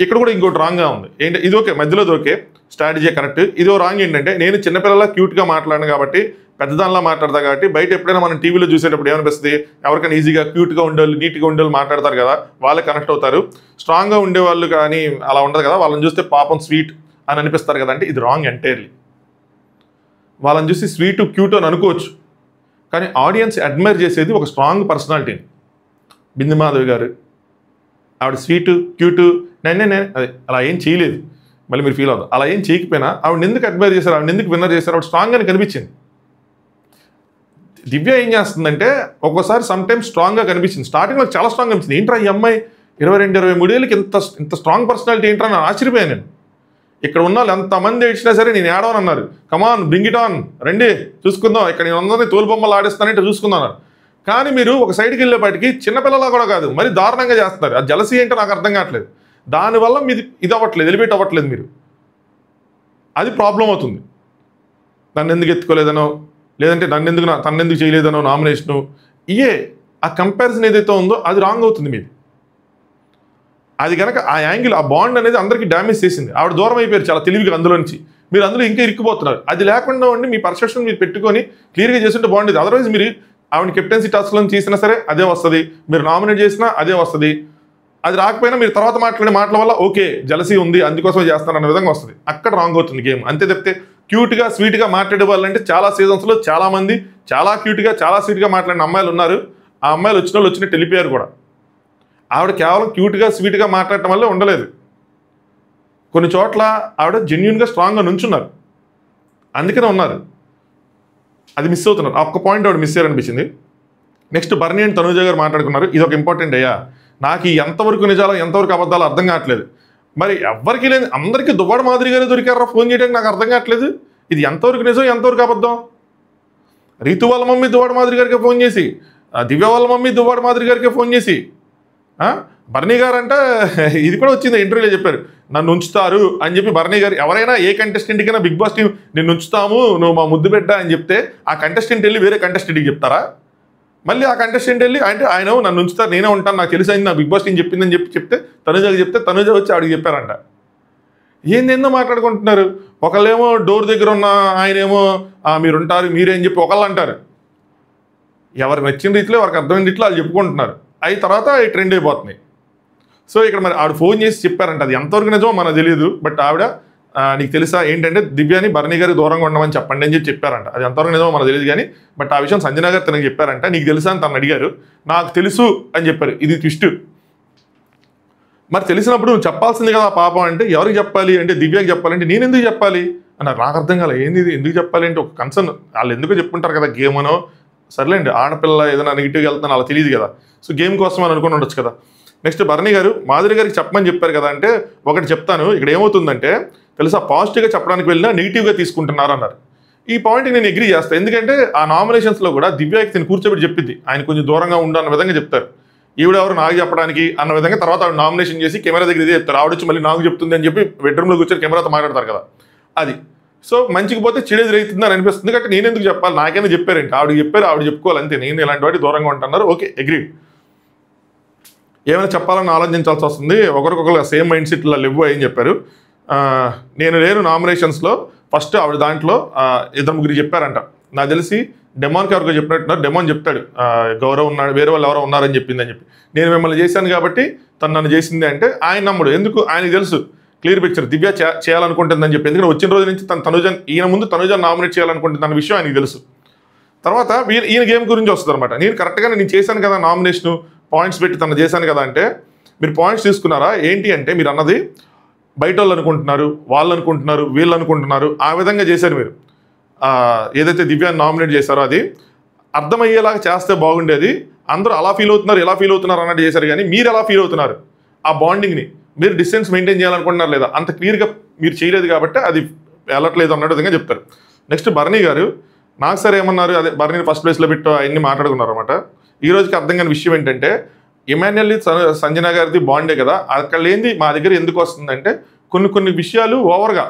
ఇక్కడ కూడా ఇంకోటి రాంగ్గా ఉంది. ఏంటి, ఇది ఓకే, మధ్యలోది ఓకే, స్ట్రాటజీ కరెక్ట్. ఇదో రాంగ్ ఏంటంటే, నేను చిన్నపిల్లలా క్యూట్గా మాట్లాడాను కాబట్టి, పెద్దదానిలా మాట్లాడతా కాబట్టి, బయట ఎప్పుడైనా మనం టీవీలో చూసేటప్పుడు ఏమనిపిస్తుంది, ఎవరికైనా ఈజీగా క్యూట్గా ఉండేవాళ్ళు, నీట్గా ఉండేవాళ్ళు మాట్లాడతారు కదా, వాళ్ళే కనెక్ట్ అవుతారు. స్ట్రాంగ్గా ఉండేవాళ్ళు కానీ అలా ఉండదు కదా, వాళ్ళని చూస్తే పాపం స్వీట్ అని అనిపిస్తారు కదా. అంటే ఇది రాంగ్ ఎంటైర్లీ. వాళ్ళని చూసి స్వీట్ క్యూట్ అని అనుకోవచ్చు, కానీ ఆడియన్స్ అడ్మైర్ చేసేది ఒక స్ట్రాంగ్ పర్సనాలిటీని. బిందు మాధవి గారు, ఆవిడ స్వీటు క్యూటు అదే అలా ఏం చేయలేదు. మళ్ళీ మీరు ఫీల్ అవుతారు, అలా ఏం చేయకపోయినా ఆవిడ ఎందుకు అడ్మైర్ చేశారు, ఆవిడ ఎందుకు విన్నర్ చేశారు, ఆవిడ స్ట్రాంగ్ అని కనిపించింది. దివ్య ఏం చేస్తుందంటే ఒక్కోసారి సమ్ టైమ్స్ స్ట్రాంగ్గా కనిపించింది. స్టార్టింగ్లో చాలా స్ట్రాంగ్ కనిపించింది. ఏంట్రా ఈ అమ్మాయి 22-23 ఏళ్ళకి ఇంత స్ట్రాంగ్ పర్సనాలిటీ ఏంట్రా అని ఆశ్చర్యపోయాను నేను. ఇక్కడ ఉన్న వాళ్ళు ఎంతమంది ఏడ్చినా సరే నేను ఏడవని అన్నారు. కమాన్ బ్రింగ్ ఇట్ ఆన్, రండి చూసుకుందాం, ఇక్కడ నేను అందరినీ తోలుబొమ్మలు ఆడిస్తానంటే చూసుకుందాం అన్నారు. కానీ మీరు ఒక సైడ్కి వెళ్ళేపాటికి చిన్నపిల్లలా కూడా కాదు, మరి దారుణంగా చేస్తున్నారు. ఆ జలసీ ఏంటో నాకు అర్థం కావట్లేదు. దానివల్ల మీది ఇది అవ్వట్లేదు, ఎలివేట్ అవ్వట్లేదు మీరు. అది ప్రాబ్లం అవుతుంది. నన్ను ఎందుకు ఎత్తుకోలేదనో, లేదంటే తన్నెందుకు చేయలేదనో నామినేషను, ఇయే ఆ కంపారిజన్ ఏదైతే ఉందో అది రాంగ్ అవుతుంది మీది. అది కనుక ఆ యాంగిల్, ఆ బాండ్ అనేది అందరికీ డ్యామేజ్ చేసింది. ఆవిడ దూరం అయిపోయారు చాలా తెలివిగా అందులో నుంచి. మీరు అందులో ఇంకా ఇరుక్కుపోతున్నారు. అది లేకుండా ఉండి మీ పర్సెప్షన్ మీరు పెట్టుకొని క్లియర్గా చేస్తుంటే బాగుండేది. అదర్వైజ్ మీరు ఆవిడ కెప్టెన్సీ టాస్క్లో చేసినా సరే అదే వస్తుంది, మీరు నామినేట్ చేసినా అదే వస్తుంది. అది రాకపోయినా మీరు తర్వాత మాట్లాడే మాటల వల్ల ఓకే జలసీ ఉంది అందుకోసమే చేస్తాను అన్న విధంగా వస్తుంది. అక్కడ రాంగ్ అవుతుంది గేమ్. అంతే తప్పితే క్యూట్గా స్వీట్గా మాట్లాడే వాళ్ళంటే చాలా సీజన్స్లో చాలామంది చాలా క్యూట్గా చాలా స్వీట్గా మాట్లాడిన అమ్మాయిలు ఉన్నారు. ఆ అమ్మాయిలు వచ్చిన వాళ్ళు వచ్చినట్టు వెళ్ళిపోయారు కూడా. ఆవిడ కేవలం క్యూట్గా స్వీట్గా మాట్లాడటం వల్లే ఉండలేదు. కొన్ని చోట్ల ఆవిడ జెన్యున్గా స్ట్రాంగ్గా నుంచున్నారు, అందుకనే ఉన్నారు. అది మిస్ అవుతున్నారు. ఆ ఒక్క పాయింట్ ఆవిడ మిస్ అయ్యారనిపించింది. నెక్స్ట్ బర్నీ అండ్ తనుజ గారు మాట్లాడుకున్నారు. ఇది ఒక ఇంపార్టెంట్ అయ్యా. నాకు ఎంతవరకు నిజాలు ఎంతవరకు అబద్ధాలు అర్థం కావట్లేదు. మరి ఎవరికి లేదు, అందరికీ దువ్వాడ మాదిరి గారు దొరికారా ఫోన్ చేయడానికి నాకు అర్థం కావట్లేదు. ఇది ఎంతవరకు నిజం ఎంతవరకు అబద్ధం. రీతు వాళ్ళ మమ్మీ దువ్వాడ మాదిరి గారికి ఫోన్ చేసి, దివ్య వాళ్ళ మమ్మీ దువ్వాడ మాదిరి గారికి ఫోన్ చేసి, బర్నీ గారు అంటే ఇది కూడా వచ్చింది ఇంటర్వ్యూలో చెప్పారు, నన్ను ఉంచుతారు అని చెప్పి. బర్నీ గారు ఎవరైనా ఏ కంటెస్టెంట్కైనా బిగ్ బాస్ టీం నిన్ను ఉంచుతాము నువ్వు మా ముద్దు బిడ్డ అని చెప్తే ఆ కంటెస్టెంట్ వెళ్ళి వేరే కంటెస్టెంట్కి చెప్తారా? మళ్ళీ ఆ కంటెస్టెంట్ వెళ్ళి అంటే ఆయన నన్ను ఉంచుతారు నేనే ఉంటాను నాకు తెలిసి అయింది నా బిగ్ బాస్ టీం చెప్పిందని చెప్తే తనుజకి చెప్తే తనుజ వచ్చి ఆవిడకి చెప్పారంట. ఏందేందో మాట్లాడుకుంటున్నారు. ఒకళ్ళేమో డోర్ దగ్గర ఉన్న ఆయనేమో మీరుంటారు మీరేం చెప్పి ఒకళ్ళు అంటారు. ఎవరికి నచ్చిన రీతిలో వారికి అర్థమైన రీతిలో వాళ్ళు చెప్పుకుంటున్నారు. అయిన తర్వాత ట్రెండ్ అయిపోతున్నాయి. సో ఇక్కడ మరి ఆవిడ ఫోన్ చేసి చెప్పారంట. అది ఎంతవరకు నిజమో మనకు తెలియదు. బట్ ఆవిడ నీకు తెలుసా ఏంటంటే దివ్యాని బర్నీ గారి దూరంగా ఉండమని చెప్పండి అని చెప్పారంట. అది ఎంతవరకు నిజమో మనకు తెలియదు కానీ బట్ ఆ విషయం సంజన గారు తనకు చెప్పారంట. నీకు తెలుసా అని తను అడిగారు. నాకు తెలుసు అని చెప్పారు. ఇది ట్విస్ట్. మరి తెలిసినప్పుడు నువ్వు చెప్పాల్సింది కదా పాపం అంటే ఎవరికి చెప్పాలి అంటే దివ్యకి చెప్పాలంటే నేను ఎందుకు చెప్పాలి అన్నారు. నాకు అర్థం కాలే ఏంది ఇది ఎందుకు చెప్పాలి అంటే ఒక కన్సర్న్ వాళ్ళు ఎందుకు చెప్పుకుంటారు కదా గేమ్ అనో సర్లేండి ఆడపిల్ల ఏదైనా నెగిటివ్గా వెళ్తాను అలా తెలియదు కదా. సో గేమ్ కోసం అని అనుకుని ఉండొచ్చు కదా. నెక్స్ట్ బర్నీ గారు మాధురి గారికి చెప్పమని చెప్పారు కదా అంటే ఒకటి చెప్తాను. ఇక్కడ ఏమవుతుందంటే తెలుసా పాజిటివ్గా చెప్పడానికి వెళ్ళినా నెగిటివ్గా తీసుకుంటున్నారు అన్నారు. ఈ పాయింట్కి నేను అగ్రీ చేస్తాను. ఎందుకంటే ఆ నామినేషన్స్లో కూడా దివ్యాకి నేను కూర్చోబెట్టి చెప్పింది ఆయన కొంచెం దూరంగా ఉండు అన్న విధంగా చెప్తారు. ఈవిడెవరు నాకు చెప్పడానికి అన్న విధంగా తర్వాత ఆవిడ నామినేషన్ చేసి కెమెరా దగ్గర ఇదే చెప్తారు. ఆవిడ వచ్చి మళ్ళీ నాకు చెప్తుంది అని చెప్పి బెడ్రూమ్లో కూర్చొని కెమెరాతో మాట్లాడతారు కదా. అది సో మంచికి పోతే చెడేది రైతుంది అని అనిపిస్తుంది. కాబట్టి నేను ఎందుకు చెప్పాలి నాకైనా చెప్పారంటే ఆవిడకి చెప్పారు ఆవిడ చెప్పుకోవాలి అంతే. నేను ఇలాంటి వాటి దూరంగా ఉంటున్నారు. Okay agree. ఏమైనా చెప్పాలని ఆలోచించాల్సి వస్తుంది. ఒకరికొకరు సేమ్ మైండ్ సెట్లో లేవు అని చెప్పారు. నేను లేను నామినేషన్స్లో ఫస్ట్ ఆవిడ దాంట్లో 2-3 చెప్పారంట. నాకు తెలిసి డెమాన్కి ఎవరికో చెప్పినట్టున్నారు. డెమాన్ చెప్తాడు గౌరవ్ ఉన్నాడు వేరే వాళ్ళు ఎవరో ఉన్నారని చెప్పింది అని చెప్పి. నేను మిమ్మల్ని చేశాను కాబట్టి తను నన్ను చేసింది అంటే ఆయన నమ్ముడు. ఎందుకు ఆయనకు తెలుసు క్లియర్ పిక్చర్ దివ్య చేయాలనుకుంటుందని చెప్పి. ఎందుకంటే వచ్చిన రోజు నుంచి తనుజన్ ఈయన ముందు తనుజన్ నామినేట్ చేయాలనుకుంటుంది అన్న విషయం ఆయనకు తెలుసు. తర్వాత ఈయన గేమ్ గురించి వస్తుంది అనమాట. నేను కరెక్ట్గా నేను చేశాను కదా నామినేషను పాయింట్స్ పెట్టి తను చేశాను కదా అంటే మీరు పాయింట్స్ తీసుకున్నారా ఏంటి అంటే మీరు అన్నది బయట వాళ్ళు అనుకుంటున్నారు వాళ్ళు అనుకుంటున్నారు వీళ్ళు అనుకుంటున్నారు ఆ విధంగా చేశారు మీరు. ఏదైతే దివ్యాన్ని నామినేట్ చేశారో అది అర్థమయ్యేలాగా చేస్తే బాగుండేది. అందరూ అలా ఫీల్ అవుతున్నారు, ఎలా ఫీల్ అవుతున్నారు అన్నట్టు చేశారు. కానీ మీరు ఎలా ఫీల్ అవుతున్నారు, ఆ బాండింగ్ని మీరు డిస్టెన్స్ మెయింటైన్ చేయాలనుకుంటున్నారు లేదా, అంత క్లియర్గా మీరు చేయలేదు కాబట్టి అది వెళ్ళట్లేదు అన్నట్టు విధంగా చెప్తారు. నెక్స్ట్ భరణి గారు నాకు సార్ ఏమన్నారు, అదే భరణిని ఫస్ట్ ప్లేస్లో పెట్టు అవన్నీ మాట్లాడుకున్నారు అనమాట. ఈ రోజుకి అర్థం కాని విషయం ఏంటంటే ఇమాన్యుయల్ సంజన గారిది బాండే కదా, అక్కడ లేనిది మా దగ్గర ఎందుకు వస్తుందంటే కొన్ని విషయాలు ఓవర్గా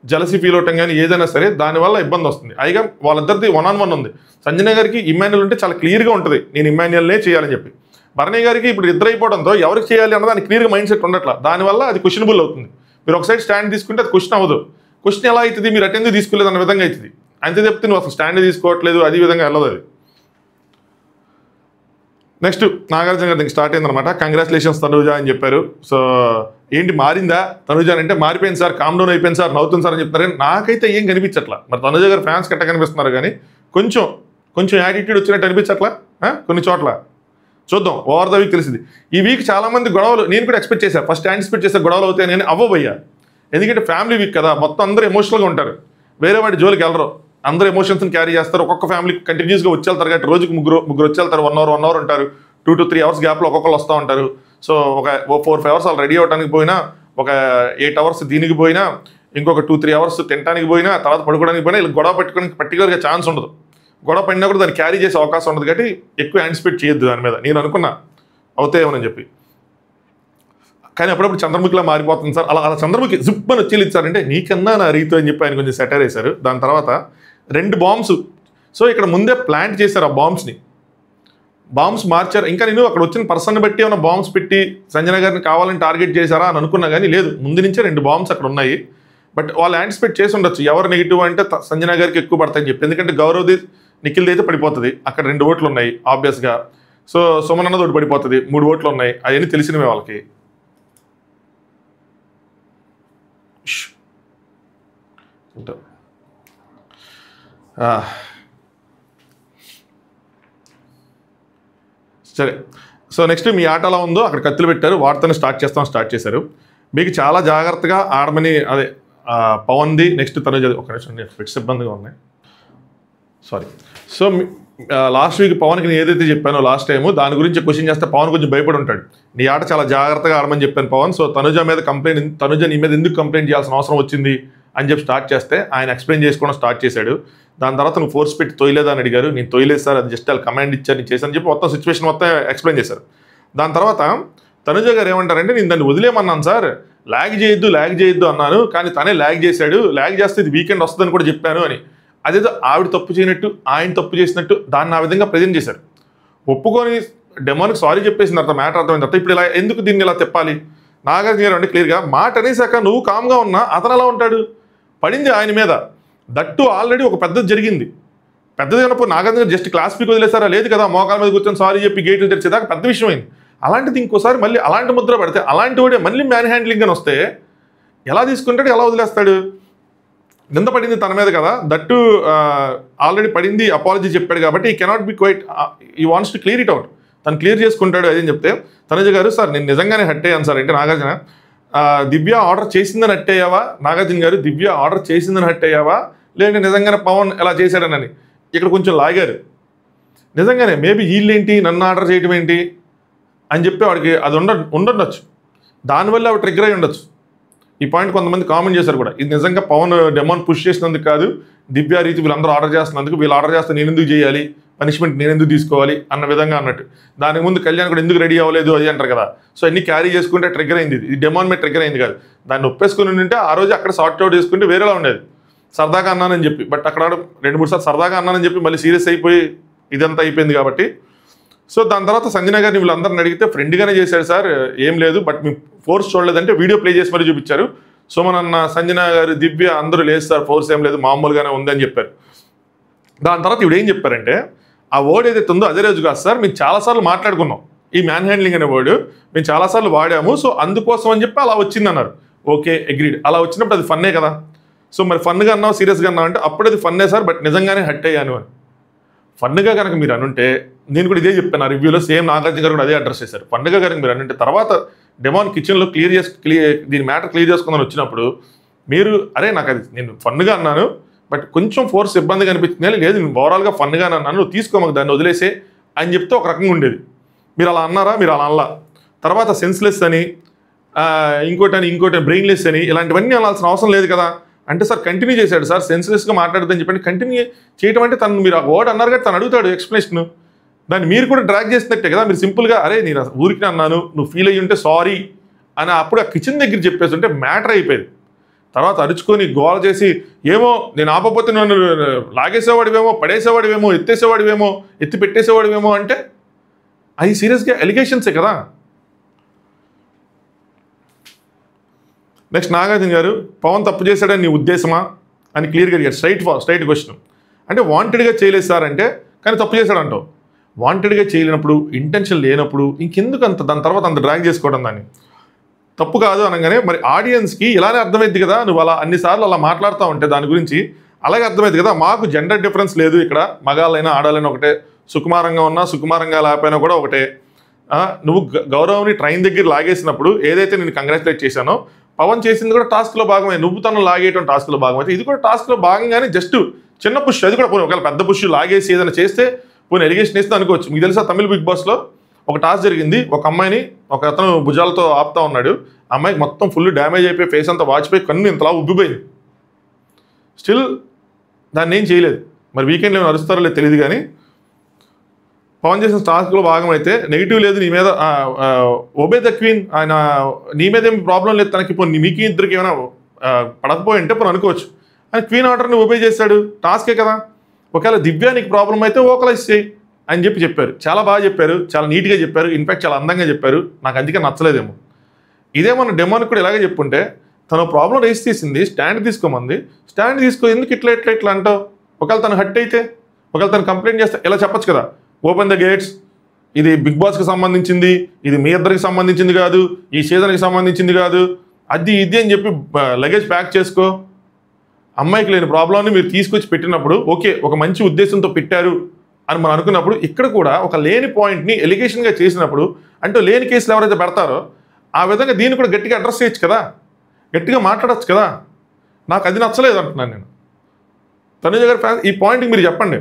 జలసి ఫీల్ అవటం కానీ ఏదైనా సరే దానివల్ల ఇబ్బంది వస్తుంది. అయిగా వాళ్ళిద్దరిది 1-on-1 ఉంది. సంజన గారికి ఇమాన్యుయల్ ఉంటే చాలా క్లియర్గా ఉంటుంది, నేను ఇమాన్యుయల్నే చేయాలని చెప్పి. భరణి గారికి ఇప్పుడు ఇద్దరు అయిపోవడంతో ఎవరికి చేయాలి అన్నది దానికి క్లియర్గా మైండ్ సెట్ ఉండట్లా, దానివల్ల అది క్వశ్చనబుల్ అవుతుంది. మీరు ఒక సైడ్ స్టాండ్ తీసుకుంటే అది క్వశ్చన్ అవ్వదు. క్వశ్చన్ ఎలా అవుతుంది, మీరు అటెండ్ తీసుకోలేదు అన్న విధంగా అవుతుంది. అంతే చెప్తే నువ్వు అసలు స్టాండ్ తీసుకోవట్లేదు, అదే విధంగా వెళ్ళదు అది. నెక్స్ట్ నాగార్జున గారి స్టార్ట్ అయిందనమాట. కంగ్రాచులేషన్స్ తనుజ అని చెప్పారు. సో ఏంటి మారిందా తనుజ అంటే, మారిపోయింది సార్, కామ్ డౌన్ అయిపోయింది సార్, నవ్వుతుంది సార్ అని చెప్తున్నారు. కానీ నాకైతే ఏం కనిపించట్లా. మరి తనుజ గారు ఫ్యాన్స్ కట్ట కనిపిస్తున్నారు కానీ కొంచెం యాటిట్యూడ్ వచ్చినట్టు అనిపించట్లా కొన్ని చోట్ల. చూద్దాం, ఓవర్ ద వీక్ తెలిసింది. ఈ వీక్ చాలా మంది గొడవలు నేను కూడా ఎక్స్పెక్ట్ చేశాను, ఫస్ట్ యాంటిసిపేట్ చేసే గొడవలు అవుతాయని, కానీ అవ్వబోయ్యా. ఎందుకంటే ఫ్యామిలీ వీక్ కదా, మొత్తం అందరూ ఎమోషనల్గా ఉంటారు, వేరే వాడి జోలికి వెళ్ళరు, అందరూ ఎమోషన్స్ని క్యారీ చేస్తారు. ఒక్కొక్క ఫ్యామిలీ కంటిన్యూస్గా వచ్చేళ్తారు కాబట్టి రోజుకి ముగ్గురు వచ్చేళ్తారు, 1 hour ఉంటారు, 2 to 3 hours గ్యాప్లో ఒక్కొక్కరు వస్తూ ఉంటారు. సో ఒక 4-5 hours వాళ్ళు రెడీ అవ్వడానికి పోయినా, ఒక 8 hours దీనికి పోయినా, ఇంకొక 2-3 hours తినడానికి పోయినా, తర్వాత పడుకోవడానికి పోయినా, ఇలా గొడవ పెట్టుకోవడానికి పర్టికులర్గా ఛాన్స్ ఉండదు. గొడవ పడినా కూడా దాన్ని క్యారీ చేసే అవకాశం ఉండదు కాబట్టి ఎక్కువ యాంటిసిపేట్ చేయొద్దు దాని మీద. నేను అనుకున్నా అవుతాయేమోనని చెప్పి, కానీ అప్పుడప్పుడు చంద్రముఖిలా మారిపోతుంది సార్. అలా చంద్రముఖి జిప్ అని వచ్చి ఇచ్చారంటే నీకన్నా నా రీతో అని చెప్పి ఆయన కొంచెం సెటర్ వేశారు. దాని తర్వాత 2 బాంబ్స్. సో ఇక్కడ ముందే ప్లాంట్ చేశారు, ఆ బాంబ్స్ మార్చారు. ఇంకా నేను అక్కడ వచ్చిన పర్సన్ బట్టి ఏమైనా బాంబ్స్ పెట్టి సంజన గారిని కావాలని టార్గెట్ చేశారా అని అనుకున్నా, కానీ లేదు, ముందు నుంచే 2 బాంబ్స్ అక్కడ ఉన్నాయి. బట్ వాళ్ళు యాంటిసిపేట్ చేసి ఉండొచ్చు ఎవరు నెగిటివ్ అంటే సంజన గారికి ఎక్కువ పడతాయని చెప్పి. ఎందుకంటే గౌరవ్ది నిఖిల్ది అయితే పడిపోతుంది, అక్కడ 2 ఓట్లు ఉన్నాయి ఆబ్వియస్గా. సో సుమన్ అన్నది ఒకటి పడిపోతుంది, 3 ఓట్లు ఉన్నాయి, అవన్నీ తెలిసినవే వాళ్ళకి. సరే, సో నెక్స్ట్ మీ ఆట ఎలా ఉందో అక్కడ కత్తులు పెట్టారు, వాటితోనే స్టార్ట్ చేశారు. మీకు చాలా జాగ్రత్తగా ఆడమని, అదే పవన్ది నెక్స్ట్ తనుజ. ఒక నిమిషం, ఫిట్స్ ఇబ్బందిగా ఉన్నాయి, సారీ. సో లాస్ట్ వీక్ పవన్కి నేను ఏదైతే చెప్పానో లాస్ట్ టైము, దాని గురించి క్వశ్చన్ చేస్తే పవన్ కొంచెం భయపడి ఉంటాడు. నీ ఆట చాలా జాగ్రత్తగా ఆడమని చెప్పాను పవన్. సో తనుజ నీ మీద ఎందుకు కంప్లైంట్ చేయాల్సిన అవసరం వచ్చింది అని చెప్పి స్టార్ట్ చేస్తే ఆయన ఎక్స్ప్లెయిన్ చేసుకోవడం స్టార్ట్ చేశాడు. దాని తర్వాత నువ్వు ఫోర్స్ పెట్టి తొయ్యలేదని అడిగారు. నేను తొయ్యలేదు సార్, అది జస్ట్ వాళ్ళు కమాండ్ ఇచ్చారు, నేను చేశాను చెప్పి మొత్తం సిచ్యువేషన్ మొత్తం ఎక్స్ప్లెయిన్ చేశారు. దాని తర్వాత తనుజ గారు ఏమంటారంటే, నేను దాన్ని వదిలేమన్నాను సార్, ల్యాగ్ చేయొద్దు అన్నాను, కానీ తనే ల్యాగ్ చేశాడు, ల్యాగ్ చేస్తే ఇది వీకెండ్ వస్తుందని కూడా చెప్పాను అని. అదేదో ఆవిడ తప్పు చేయనట్టు, ఆయన తప్పు చేసినట్టు దాన్ని ఆ విధంగా ప్రజెంట్ చేశారు. ఒప్పుకొని డెమోనికి సారీ చెప్పేసిన తర్వాత మ్యాటర్ అర్థమైన తర్వాత ఇప్పుడు ఇలా ఎందుకు దీన్ని ఇలా తిప్పాలి. నాగార్జున గారు అంటే క్లియర్గా మాట అనేసాక నువ్వు కామ్గా ఉన్నా అతను ఎలా ఉంటాడు, పడింది ఆయన మీద. దట్టు ఆల్రెడీ ఒక పెద్దది జరిగింది. పెద్దది అయినప్పుడు నాగార్జున గారు జస్ట్ క్లాస్ పీకి వదిలేసారా, లేదు కదా, మోకాల మీద కూర్చొని సారీ చెప్పి గేట్లు తెరిచేదాకా పెద్ద విషయం అయింది. అలాంటిది ఇంకోసారి మళ్ళీ అలాంటి ముద్ర పడితే, అలాంటి వాడే మళ్ళీ మ్యాన్ హ్యాండ్లింగ్ అని వస్తే ఎలా తీసుకుంటాడు, ఎలా వదిలేస్తాడు. నింద పడింది తన మీద కదా, దట్టు ఆల్రెడీ పడింది, అపాలజీ చెప్పాడు కాబట్టి he cannot be quiet, he wants to clear it out, తను క్లియర్ చేసుకుంటాడు అదని చెప్తే తనుజ గారు, సార్ నేను నిజంగానే హట్ అయ్యాను సార్ అంటే, నాగార్జున దివ్య ఆర్డర్ చేసిందని హట్ అయ్యావా, నాగార్జున గారు దివ్య ఆర్డర్ చేసిందని హట్ అయ్యావా, లేదంటే నిజంగానే పవన్ ఎలా చేశాడనని ఇక్కడ కొంచెం లాగారు. నిజంగానే మేబీ వీళ్ళేంటి నన్ను ఆర్డర్ చేయడం ఏంటి అని చెప్పి వాడికి అది ఉండొచ్చు, దానివల్ల ఆవిడ ట్రిగ్గర్ అయి ఉండొచ్చు. ఈ పాయింట్ కొంతమంది కామెంట్ చేశారు కూడా, ఇది నిజంగా పవన్ డెమోన్ పుష్ చేసినందుకు కాదు, దివ్య రీతి వీళ్ళందరూ ఆర్డర్ చేస్తున్నందుకు, వీళ్ళు ఆర్డర్ చేస్తే నేను ఎందుకు చేయాలి, పనిష్మెంట్ నేను ఎందుకు తీసుకోవాలి అన్న విధంగా అన్నట్టు. దానికి ముందు కళ్యాణ్ కూడా ఎందుకు రెడీ అవ్వలేదు అది అంటారు కదా. సో అన్ని క్యారీ చేసుకుంటే ట్రిగ్గర్ అయింది, ఇది డెమోన్ మీద ట్రిగ్గర్ అయింది కాదు. దాన్ని ఒప్పేసుకుని ఉంటే ఆ రోజు అక్కడ సార్ట్ అవుట్ చేసుకుంటే వేరేలా ఉండేది. సరదాగా అన్నానని చెప్పి, బట్ అక్కడ 2-3 సార్లు సరదాగా అన్నానని చెప్పి మళ్ళీ సీరియస్ అయిపోయి ఇదంతా అయిపోయింది కాబట్టి. సో దాని తర్వాత సంజన గారిని వీళ్ళందరిని అడిగితే ఫ్రెండ్గానే చేశాడు సార్, ఏం లేదు, బట్ మీ ఫోర్స్ చూడలేదంటే వీడియో ప్లే చేసి మరీ చూపించారు. సుమన్ అన్న, సంజన గారు, దివ్య అందరూ లేదు సార్, ఫోర్స్ ఏం లేదు, మామూలుగానే ఉందని చెప్పారు. దాని తర్వాత ఇప్పుడు ఏం చెప్పారంటే, ఆ వర్డ్ ఏదైతే ఉందో అదే రోజు కాదు సార్, మేము చాలాసార్లు మాట్లాడుకున్నాం, ఈ మ్యాన్ హ్యాండ్లింగ్ అనే వర్డ్ మేము చాలాసార్లు వాడాము, సో అందుకోసం అని చెప్పి అలా వచ్చిందన్నారు. Okay, agreed. అలా వచ్చినప్పుడు అది ఫన్నే కదా. సో మరి ఫన్గా అన్నావు, సీరియస్గా అన్నావు అంటే అప్పుడు అది ఫన్నే సార్, బట్ నిజంగానే హట్ అయ్యాను అని. ఫన్గా కనుక మీరు అనుంటే, నేను కూడా ఇదే చెప్పాను ఆ రివ్యూలో, సేమ్ నాగార్జున గారు కూడా అదే అడ్రస్ చేశారు. ఫన్గా కనుక మీరు అనుంటే తర్వాత డెమోన్ కిచెన్లో దీని మ్యాటర్ క్లియర్ చేసుకుందని వచ్చినప్పుడు మీరు, అరే నాకు అది నేను ఫన్గా అన్నాను, బట్ కొంచెం ఫోర్స్ ఇబ్బందిగా అనిపించింది, లేదు నేను ఓవరాల్గా ఫన్గా అన్నాను, నువ్వు తీసుకో, మాకు దాన్ని వదిలేసే అని చెప్తే ఒక రకంగా ఉండేది. మీరు అలా అన్నారా, మీరు అలా అనలా. తర్వాత సెన్స్లెస్ అని ఇంకోటి బ్రెయిన్లెస్ అని ఇలాంటివన్నీ అనాల్సిన అవసరం లేదు కదా అంటే, సార్ కంటిన్యూ చేశాడు సార్, సెన్స్లెస్గా మాట్లాడదని చెప్పండి. కంటిన్యూ చేయడం అంటే తను మీరు ఆ వర్డ్ అన్నారు కదా, తను అడుగుతాడు ఎక్స్ప్లెనేషన్. దాన్ని మీరు కూడా డ్రాగ్ చేసినట్టే కదా. మీరు సింపుల్గా అరే నేను ఊరికి అన్నాను, నువ్వు ఫీల్ అయ్యి ఉంటే సారీ అని అప్పుడు ఆ కిచెన్ దగ్గర చెప్పేసి ఉంటే మ్యాటర్ అయిపోయేది. తర్వాత అరుచుకొని గోల చేసి ఏమో నేను ఆపకపోతే నన్ను లాగేసేవాడివేమో, పడేసేవాడివేమో, ఎత్తేసేవాడివేమో, ఎత్తి పెట్టేసేవాడివేమో అంటే అవి సీరియస్గా ఎలిగేషన్సే కదా. నెక్స్ట్ నాగార్జున గారు, పవన్ తప్పు చేశాడని నీ ఉద్దేశమా అని క్లియర్గా అడిగారు. Straight question. అంటే వాంటెడ్గా చేయలేదు సార్ అంటే, కానీ తప్పు చేశాడంటావు. వాంటెడ్గా చేయలేనప్పుడు, ఇంటెన్షన్ లేనప్పుడు ఇంకెందుకు అంత దాని తర్వాత అంత డ్రాగ్ చేసుకోవడం దాన్ని తప్పు కాదు అనగానే మరి ఆడియన్స్కి ఇలానే అర్థమైంది కదా, నువ్వు అలా అన్నిసార్లు అలా మాట్లాడుతూ ఉంటే దాని గురించి అలాగే అర్థమైంది కదా. మాకు జెండర్ డిఫరెన్స్ లేదు ఇక్కడ, మగాళ్ళైనా ఆడాలైనా ఒకటే, సుకుమారంగా ఉన్నా సుకుమారంగా లేకపోయినా కూడా ఒకటే. నువ్వు గౌరవ్ని ట్రైన్ దగ్గర లాగేసినప్పుడు ఏదైతే నేను కంగ్రాచులేట్ చేశానో, పవన్ చేసింది కూడా టాస్క్లో భాగమే. నువ్వు తను లాగేయటం టాస్క్లో భాగం అయితే ఇది కూడా టాస్క్లో భాగంగానే జస్ట్ చిన్న పుష్, అది కూడా పోనీ ఒకవేళ పెద్ద పుష్ లాగేసి ఏదైనా చేస్తే పోనీ ఎలిగేషన్ వేస్తే అనుకోవచ్చు. మీకు తెలుసా తమిళ బిగ్ బాస్లో ఒక టాస్క్ జరిగింది, ఒక అమ్మాయిని ఒక అతను భుజాలతో ఆపుతా ఉన్నాడు, అమ్మాయికి మొత్తం ఫుల్ డ్యామేజ్ అయిపోయి ఫేస్ అంతా వాచిపోయి కన్ను ఇంతలా ఉబ్బిపోయింది. స్టిల్ దాన్ని ఏం చేయలేదు. మరి వీకెండ్లో ఏమైనా అరుస్తారో లేదు తెలియదు, కానీ పవన్ చేసిన టాస్క్లో భాగం అయితే నెగిటివ్ లేదు నీ మీద. ఒబే ద క్వీన్, ఆయన నీ మీద ఏమి ప్రాబ్లం లేదు తనకి, పోనీ మీకు ఇద్దరికి ఏమైనా పడకపోయి ఉంటే పోనీ అనుకోవచ్చు. ఆయన క్వీన్ ఆర్డర్ని ఒబే చేశాడు, టాస్కే కదా. ఒకవేళ దివ్య నీకు ప్రాబ్లం అయితే ఓకలైజ్ చేయి అని చెప్పారు. చాలా బాగా చెప్పారు, చాలా నీట్గా చెప్పారు, ఇన్ఫాక్ట్ చాలా అందంగా చెప్పారు. నాకు అందుకే నచ్చలేదేమో. ఇదే మన డెమోనికి కూడా ఇలాగే చెప్పుంటే, తను ప్రాబ్లం రేస్ చేసింది, స్టాండ్ తీసుకోమంది, స్టాండ్ తీసుకో, ఎందుకు ఇట్లా అంటావు. ఒకవేళ తను హట్ అయితే, ఒకవేళ తను కంప్లైంట్ చేస్తే ఇలా చెప్పచ్చు కదా, ఓపెన్ ద గేట్స్, ఇది బిగ్ బాస్కి సంబంధించింది, ఇది మీ ఇద్దరికి సంబంధించింది కాదు, ఈ సీజన్కి సంబంధించింది కాదు, అది ఇది అని చెప్పి లగేజ్ ప్యాక్ చేసుకో. అమ్మాయికి లేని ప్రాబ్లంని మీరు తీసుకొచ్చి పెట్టినప్పుడు ఓకే, ఒక మంచి ఉద్దేశంతో పెట్టారు అని మనం అనుకున్నప్పుడు, ఇక్కడ కూడా ఒక లేని పాయింట్ని ఎలిగేషన్గా చేసినప్పుడు, అంటే లేని కేసులు ఎవరైతే పెడతారో ఆ విధంగా దీన్ని కూడా గట్టిగా అడ్రస్ చేయొచ్చు కదా, గట్టిగా మాట్లాడచ్చు కదా. నాకు అది నచ్చలేదు అంటున్నాను నేను. తనుజ గారి ఫ్యాన్స్ ఈ పాయింట్కి మీరు చెప్పండి,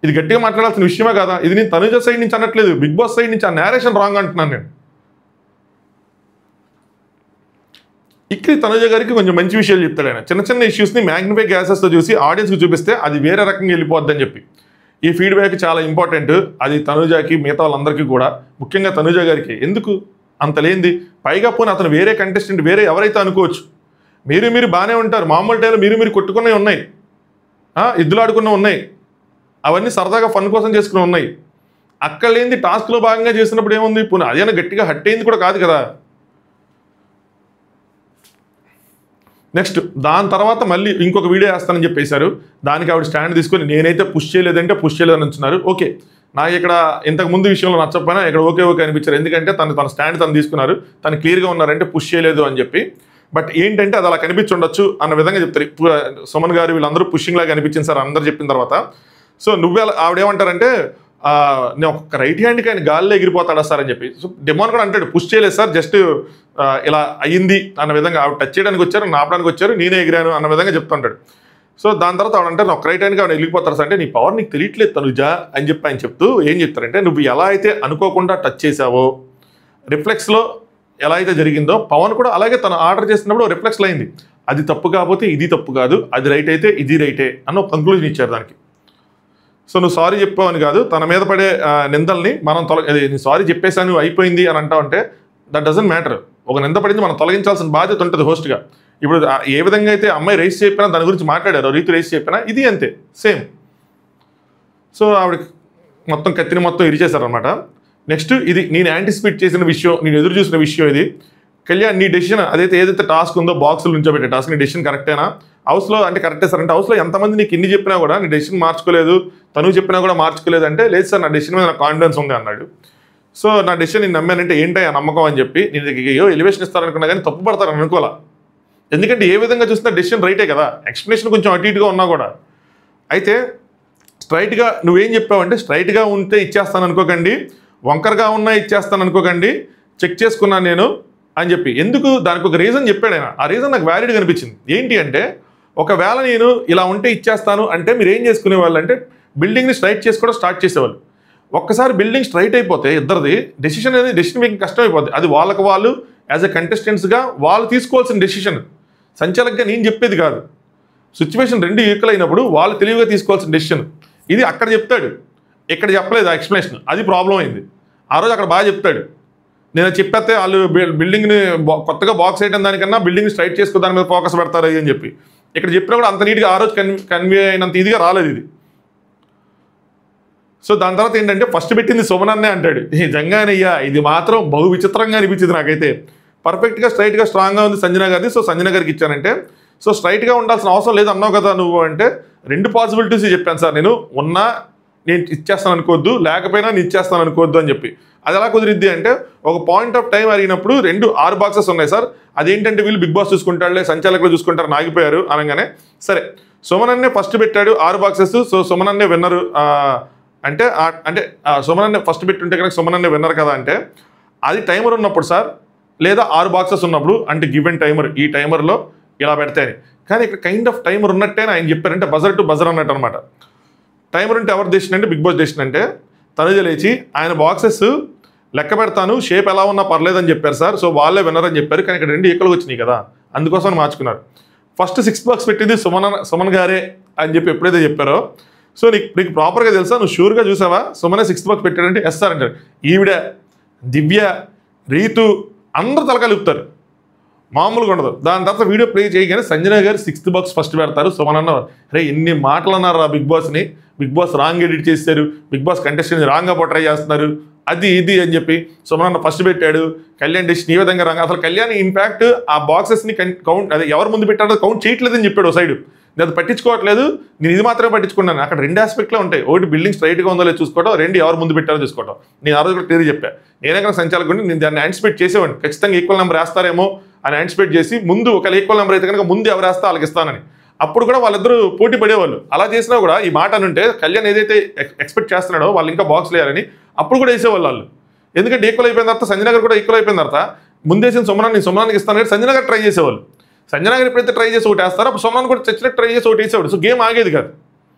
ఇది గట్టిగా మాట్లాడాల్సిన విషయమే కదా. ఇది నేను తనుజ సైడ్ నుంచి అనట్లేదు, బిగ్ బాస్ సైడ్ నుంచి ఆ నేరేషన్ రాంగ్ అంటున్నాను నేను. ఇక్కడ తనుజ గారికి కొంచెం మంచి విషయాలు చెప్తాడు ఆయన. చిన్న చిన్న ఇష్యూస్ని మ్యాగ్నిఫై గ్లాసెస్తో చూసి ఆడియన్స్కి చూపిస్తే అది వేరే రకంగా వెళ్ళిపోద్దని చెప్పి. ఈ ఫీడ్బ్యాక్ చాలా ఇంపార్టెంట్. అది తనుజకి, మిగతా వాళ్ళందరికీ కూడా, ముఖ్యంగా తనుజ గారికి. ఎందుకు అంత లేనిది, పైగా పోనీ అతను వేరే కంటెస్టెంట్ వేరే ఎవరైతే అనుకోవచ్చు. మీరు బాగానే ఉంటారు, మామూలు టైంలో మీరు కొట్టుకున్నవి ఉన్నాయి, ఎద్దులాడుకున్నవి ఉన్నాయి, అవన్నీ సరదాగా ఫన్ కోసం చేసుకుని ఉన్నాయి. అక్కడ లేనిది టాస్క్లో భాగంగా చేసినప్పుడు ఏముంది, పోనీ అదేనా గట్టిగా హట్ అయింది కూడా కాదు కదా. నెక్స్ట్ దాని తర్వాత మళ్ళీ ఇంకొక వీడియో వేస్తానని చెప్పేశారు. దానికి ఆవిడ స్టాండ్ తీసుకొని నేనైతే పుష్ చేయలేదంటే పుష్ చేయలేదని అంటున్నారు. ఓకే, నాకు ఇక్కడ ఇంతకుముందు విషయంలో నచ్చకపోయినా ఇక్కడ ఓకే అనిపించారు. ఎందుకంటే తన స్టాండ్ తను తీసుకున్నారు, తను క్లియర్గా ఉన్నారంటే పుష్ చేయలేదు అని చెప్పి. బట్ ఏంటంటే అది అలా కనిపించుండొచ్చు అన్న విధంగా చెప్తారు. సుమన్ గారు వీళ్ళందరూ పుషింగ్ లాగా కనిపించింది సార్ అందరూ చెప్పిన తర్వాత. సో నువ్వే ఆవిడేమంటారంటే నేను ఒక రైట్ హ్యాండ్కి ఆయన గాల్లో ఎగిరిపోతాడా సార్ అని చెప్పి. సో డెమోన్ కూడా అంటాడు పుష్ చేయలేదు సార్, జస్ట్ ఇలా అయ్యింది అన్న విధంగా, ఆవిడ టచ్ చేయడానికి వచ్చారు, నాపడానికి వచ్చారు, నేనే ఎగిరాను అన్న విధంగా చెప్తుంటాడు. సో దాని తర్వాత ఆవిడ అంటే ఒక రైట్ హ్యాండ్కి ఆవిడ వెళ్ళిపోతారు సార్ అంటే నీ పవర్ నీకు తెలియట్లేదు తనుజ అని చెప్పి ఆయన చెప్తూ ఏం చెప్తారంటే, నువ్వు ఎలా అయితే అనుకోకుండా టచ్ చేసావో, రిఫ్లెక్స్లో ఎలా అయితే జరిగిందో పవన్ కూడా అలాగే తను ఆర్డర్ చేసినప్పుడు రిఫ్లెక్స్లో అయింది. అది తప్పు కాకపోతే ఇది తప్పు కాదు, అది రైట్ అయితే ఇది రైటే అన్న ఒక కంక్లూజన్ ఇచ్చారు దానికి. సో నువ్వు సారీ చెప్పావని కాదు, తన మీద పడే నిందల్ని మనం నేను సారీ చెప్పేశాను అయిపోయింది అని అంటావు అంటే దట్ డజంట్ మ్యాటర్. ఒక నింద పడింది మనం తొలగించాల్సిన బాధ్యత ఉంటుంది హోస్ట్గా. ఇప్పుడు ఏ విధంగా అయితే అమ్మాయి రేస్ చెప్పినా దాని గురించి మాట్లాడారు, రీతి రేస్ చెప్పినా ఇది అంతే సేమ్. సో ఆవిడకి మొత్తం కత్తిని మొత్తం ఇరిచేశారనమాట. నెక్స్ట్ ఇది నేను యాంటిసిపేట్ చేసిన విషయం, నేను ఎదురు చూసిన విషయం ఇది. కళ్యాణ్ నీ డెసిషన్ ఏదైతే టాస్క్ ఉందో బాక్సులు నుంచోబెట్టే టాస్క్, నీ డెసిషన్ కరెక్టేనా? హౌస్లో అంటే కరెక్టే సార్ అంటే, హౌస్లో ఎంతమంది నీకు ఇన్ని చెప్పినా కూడా నీ డెసిషన్ మార్చుకోలేదు, తను చెప్పినా కూడా మార్చుకోలేదు అంటే, లేదు సార్ నా డెసిషన్ మీద నాకు కాన్ఫిడెన్స్ ఉంది అన్నాడు. సో నా డెసిషన్ నేను నమ్మానంటే ఏంటి ఆ నమ్మకం అని చెప్పి నేను ఏయో ఎలివేషన్ ఇస్తారనుకున్నా కానీ తప్పు పడతారని అనుకోవాలా. ఎందుకంటే ఏ విధంగా చూసినా డెసిషన్ రైటే కదా, ఎక్స్ప్లెనేషన్ కొంచెం అటు ఇటుగా ఉన్నా కూడా. అయితే స్ట్రైట్గా నువ్వేం చెప్పావంటే, స్ట్రైట్గా ఉంటే ఇచ్చేస్తాను అనుకోకండి, వంకరగా ఉన్నా ఇచ్చేస్తాను అనుకోకండి, చెక్ చేసుకున్నాను నేను అని చెప్పి. ఎందుకు దానికి ఒక రీజన్ చెప్పాడు ఆయన. ఆ రీజన్ నాకు వ్యాలిడ్గా అనిపించింది. ఏంటి అంటే, ఒకవేళ నేను ఇలా ఉంటే ఇచ్చేస్తాను అంటే మీరు ఏం చేసుకునేవాళ్ళు అంటే బిల్డింగ్ని స్ట్రైట్ చేసుకోవడం స్టార్ట్ చేసేవాళ్ళు. ఒక్కసారి బిల్డింగ్ స్ట్రైట్ అయిపోతే ఇద్దరిది డెసిషన్ మేకింగ్ కష్టం అయిపోద్ది. అది వాళ్ళకి వాళ్ళు యాజ్ ఎ కంటెస్టెంట్స్గా వాళ్ళు తీసుకోవాల్సిన డెసిషన్, సంచాలకుగా నేను చెప్పేది కాదు. సిచ్యువేషన్ రెండు ఈక్వల్ అయినప్పుడు వాళ్ళు తెలివిగా తీసుకోవాల్సిన డెసిషన్. ఇది అక్కడ చెప్తాడు, ఇక్కడ చెప్పలేదు ఆ ఎక్స్ప్లెనేషన్, అది ప్రాబ్లం అయింది. ఆ రోజు అక్కడ బాగా చెప్తాడు, నేను చెప్పేస్తే వాళ్ళు బిల్డింగ్ని కొత్తగా బాక్స్ వేయడం దానికన్నా బిల్డింగ్ స్ట్రైట్ చేసుకో దాని మీద ఫోకస్ పెడతారు అని చెప్పి ఇక్కడ చెప్పినా కూడా అంత నీట్గా ఆ రోజు కన్వే అయినంత ఇదిగా రాలేదు ఇది. సో దాని తర్వాత ఏంటంటే ఫస్ట్ పెట్టింది సుమనన్నే అంటాడు. నిజంగానయ్యా ఇది మాత్రం బహు విచిత్రంగా అనిపించింది నాకైతే. పర్ఫెక్ట్గా స్ట్రైట్గా స్ట్రాంగ్గా ఉంది సంజన గారిది, సో సంజన గారికి ఇచ్చానంటే, సో స్ట్రైట్గా ఉండాల్సిన అవసరం లేదు అన్నావు కదా నువ్వు అంటే, రెండు పాసిబిలిటీస్ చెప్పాను సార్ నేను, ఉన్నా నేను ఇచ్చేస్తాను అనుకోవద్దు, లేకపోయినా నేను ఇచ్చేస్తాను అనుకోవద్దు అని చెప్పి. అది ఎలా కుదిరిద్ది అంటే, ఒక పాయింట్ ఆఫ్ టైం అడిగినప్పుడు 6 బాక్సెస్ ఉన్నాయి సార్, అదేంటంటే వీళ్ళు బిగ్ బాస్ చూసుకుంటారులే సంచాలకులు చూసుకుంటారు నాగిపోయారు అనగానే, సరే సుమనన్నే ఫస్ట్ పెట్టాడు 6 బాక్సెస్, సో సుమనన్నే విన్నరు అంటే సుమనన్నే ఫస్ట్ పెట్టుంటే కనుక సుమనన్నే విన్నర్ కదా అంటే, అది టైమర్ ఉన్నప్పుడు సార్, లేదా 6 బాక్సెస్ ఉన్నప్పుడు అంటే గివెన్ టైమర్, ఈ టైమర్లో ఇలా పెడితే అని. కానీ ఇక్కడ కైండ్ ఆఫ్ టైమర్ ఉన్నట్టేనే ఆయన చెప్పారంటే బజర్ టు బజర్ అన్నట్టు అనమాట. టైమర్ ఉంటే ఎవరు డెసిషన్ అంటే బిగ్ బాస్ డెసిషన్ అంటే, తనుజ లేచి ఆయన బాక్సెస్ లెక్క పెడతాను షేప్ ఎలా ఉన్నా పర్లేదని చెప్పారు సార్, సో వాళ్ళే విన్నర్ అని చెప్పారు. కానీ ఇక్కడ 2 ఈక్వల్గా వచ్చినాయి కదా, అందుకోసం మార్చుకున్నారు. ఫస్ట్ 6 బాక్స్ పెట్టింది సుమన్ గారే అని చెప్పి ఎప్పుడైతే చెప్పారో, సో నీకు ప్రాపర్గా తెలుసా, నువ్వు షూర్గా చూసావా సుమనే 6th బాక్స్ పెట్టాడంటే ఎస్ సార్ అంటారు. ఈవిడ, దివ్య, రీతు అందరూ తలకాలుపుతారు, మామూలుగా ఉండదు. దాని తర్వాత వీడియో ప్లే చేయగానే సంజన గారు 6th బాక్స్ ఫస్ట్ పెడతారు. సుమన్ అన్నారు, రే ఎన్ని మాటలు అన్నారు ఆ బిగ్ బాస్ని, బిగ్ బాస్ రాంగ్ ఎడిట్ చేశారు, బిగ్ బాస్ కంటెస్టెంట్ రాంగ్గా పోట్రై చేస్తున్నారు, అది ఇది అని చెప్పి సుమన్ అన్న ఫస్ట్ పెట్టాడు. కళ్యాణ్ డెసిషన్ ఈ విధంగా రాంగ్, అసలు కళ్యాణ్ ఇన్ఫ్యాక్ట్ ఆ బాక్సెస్ని కౌంట్, అదే ఎవరు ముందు పెట్టాడో కౌంట్ చేయట్లేదని చెప్పాడు సైడ్. నేను అది పట్టించుకోవట్లేదు, నేను ఇది మాత్రమే పట్టించుకున్నాను. అక్కడ 2 ఆస్పెక్ట్లో ఉంటాయి, ఒకటి బిల్డింగ్ స్ట్రైట్గా ఉందో లేదు చూసుకోవడం, 2 ఎవరు ముందు పెట్టారో చూసుకోవడం. నేను ఆ రోజు కూడా క్లియర్ చెప్పాను, నేనే కనుక సంచాలకుడిని నేను దాన్ని యాంటిసిపేట్ చేసేవాడిని, ఖచ్చితంగా ఈక్వల్ నెంబర్ వేస్తారేమో అని యాంటిసిపేట్ చేసి ముందు ఒక ఈక్వల్ నెంబర్ అయితే కనుక ముందు ఎవరు వేస్తా వాళ్ళకి ఇస్తానని. అప్పుడు కూడా వాళ్ళిద్దరూ పోటీ పడేవాళ్ళు. అలా చేసినా కూడా ఈ మాట అనుంటే కళ్యాణ్ ఏదైతే ఎక్స్పెక్ట్ చేస్తున్నాడో వాళ్ళు ఇంకా బాక్స్ లేరని అప్పుడు కూడా వేసేవాళ్ళు వాళ్ళు. ఎందుకంటే ఈక్వల్ అయిపోయిన తర్వాత సంజన గారు కూడా ఈక్వల్ అయిపోయిన తర్వాత ముందేసిన సుమనానికి ఇస్తాను కానీ సంజన గారు ట్రై చేసేవాళ్ళు. సంజన గారు ఎప్పుడైతే ట్రై చేసి ఒకటి వేస్తారో అప్పుడు సుమనాన్ని కూడా చచ్చినట్టు ట్రై చేసి ఒకటి వేసేవాడు. సో గేమ్ ఆగేది కాదు.